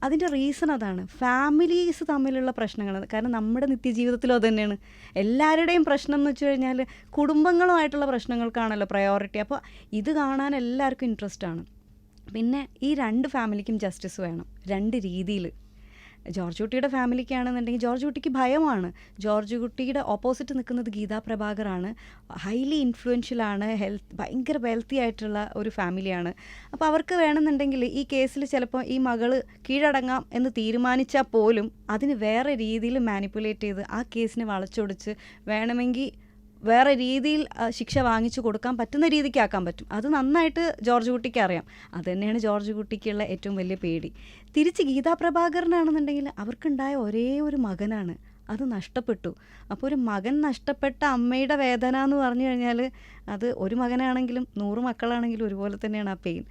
S3: അതിൻ്റെ റീസൺ അതാണ്, ഫാമിലീസ് തമ്മിലുള്ള പ്രശ്നങ്ങൾ. കാരണം നമ്മുടെ നിത്യജീവിതത്തിലും അത് തന്നെയാണ്. എല്ലാവരുടെയും പ്രശ്നം എന്ന് വെച്ച് കഴിഞ്ഞാൽ കുടുംബങ്ങളുമായിട്ടുള്ള പ്രശ്നങ്ങൾക്കാണല്ലോ പ്രയോറിറ്റി. അപ്പോൾ ഇത് കാണാൻ എല്ലാവർക്കും ഇൻട്രസ്റ്റ് ആണ്. പിന്നെ ഈ 2 ഫാമിലിക്കും ജസ്റ്റിസ് വേണം, 2 രീതിയിൽ. ജോർജ് കുട്ടിയുടെ ഫാമിലിക്കാണെന്നുണ്ടെങ്കിൽ ജോർജ് കുട്ടിക്ക് ഭയമാണ്. ജോർജ് കുട്ടിയുടെ ഓപ്പോസിറ്റ് നിൽക്കുന്നത് ഗീതാ പ്രഭാകറാണ്. ഹൈലി ഇൻഫ്ലുവൻഷ്യലാണ്, ഭയങ്കര വെൽത്തി ആയിട്ടുള്ള ഒരു ഫാമിലിയാണ്. അപ്പോൾ അവർക്ക് വേണമെന്നുണ്ടെങ്കിൽ ഈ കേസിൽ ചിലപ്പോൾ ഈ മകൾ കീഴടങ്ങാം എന്ന് തീരുമാനിച്ചാൽ പോലും അതിന് വേറെ രീതിയിൽ മാനിപ്പുലേറ്റ് ചെയ്ത് ആ കേസിനെ വളച്ചൊടിച്ച് വേണമെങ്കിൽ വേറെ രീതിയിൽ ശിക്ഷ വാങ്ങിച്ചു കൊടുക്കാൻ പറ്റുന്ന രീതിക്ക് ആക്കാൻ പറ്റും. അത് നന്നായിട്ട് ജോർജ് കുട്ടിക്ക് അറിയാം. അതുതന്നെയാണ് ജോർജ് കുട്ടിക്കുള്ള ഏറ്റവും വലിയ പേടി. തിരിച്ച് ഗീതാ പ്രഭാകരനാണെന്നുണ്ടെങ്കിൽ അവർക്കുണ്ടായ ഒരേ ഒരു മകനാണ്, അത് നഷ്ടപ്പെട്ടു. അപ്പോൾ ഒരു മകൻ നഷ്ടപ്പെട്ട അമ്മയുടെ വേദന എന്ന് പറഞ്ഞു കഴിഞ്ഞാൽ അത് ഒരു മകനാണെങ്കിലും 100 മക്കളാണെങ്കിലും ഒരുപോലെ തന്നെയാണ് ആ പെയിൻ.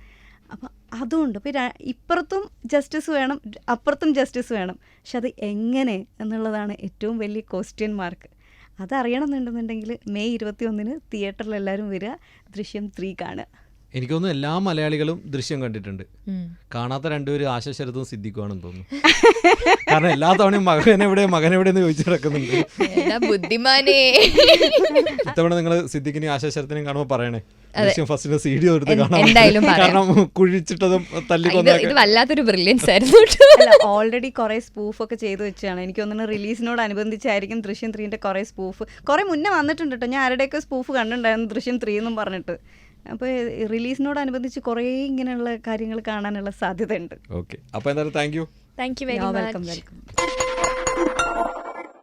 S3: അപ്പം അതുകൊണ്ട് ഇപ്പോൾ ഇപ്പുറത്തും ജസ്റ്റിസ് വേണം, അപ്പുറത്തും ജസ്റ്റിസ് വേണം. പക്ഷെ അത് എങ്ങനെ എന്നുള്ളതാണ് ഏറ്റവും വലിയ ക്വസ്റ്റ്യൻ മാർക്ക്. അതറിയണമെന്നുണ്ടെന്നുണ്ടെങ്കിൽ മെയ് 21-ന് തിയേറ്ററിൽ എല്ലാവരും വരിക, ദൃശ്യം 3 കാണുക.
S1: എനിക്ക് തോന്നുന്നു എല്ലാ മലയാളികളും ദൃശ്യം കണ്ടിട്ടുണ്ട്. കാണാത്ത രണ്ടുപേരും ആശ ശരത്തും സിദ്ദിഖുമാണെന്ന് തോന്നുന്നു. കാരണം എല്ലാ തവണയും മകനെവിടെയെന്ന് ചോദിച്ചു നടക്കുന്നുണ്ട്.
S2: ബുദ്ധിമാനേ.
S1: ഇത്തവണ നിങ്ങൾ സിദ്ദിഖിനെയും ആശ ശരത്തിനെയും കാണുമ്പോൾ പറയണേ ദൃശ്യം ഫസ്റ്റിന്റെ CD എടുത്ത്
S2: എന്തായാലും
S1: കാണാം. കാരണം കുഴിച്ചിട്ടതും
S2: ഇത് വല്ലാത്തൊരു ബ്രില്യൻസ് ആയിരുന്നു.
S3: ഓൾറെഡി കുറെ സ്പൂഫ് ഒക്കെ ചെയ്തു വെച്ചാണ്. എനിക്ക് തോന്നുന്നു റിലീസിനോടനുബന്ധിച്ചായിരിക്കും ദൃശ്യം 3ന്റെ കുറെ സ്പൂഫ് കുറെ മുന്നേ വന്നിട്ടുണ്ട് കേട്ടോ. ഞാൻ ആരുടെയൊക്കെ സ്പൂഫ് കണ്ടിട്ടുണ്ടായിരുന്നു ദൃശ്യം 3 എന്നും പറഞ്ഞിട്ട്. അപ്പോൾ റിലീസിനോടനുബന്ധിച്ച് കുറേ ഇങ്ങനെയുള്ള കാര്യങ്ങൾ കാണാനുള്ള സാധ്യതയുണ്ട്.
S1: ഓക്കെ, അപ്പോൾ എന്തായാലും thank you
S2: very much.
S3: Welcome.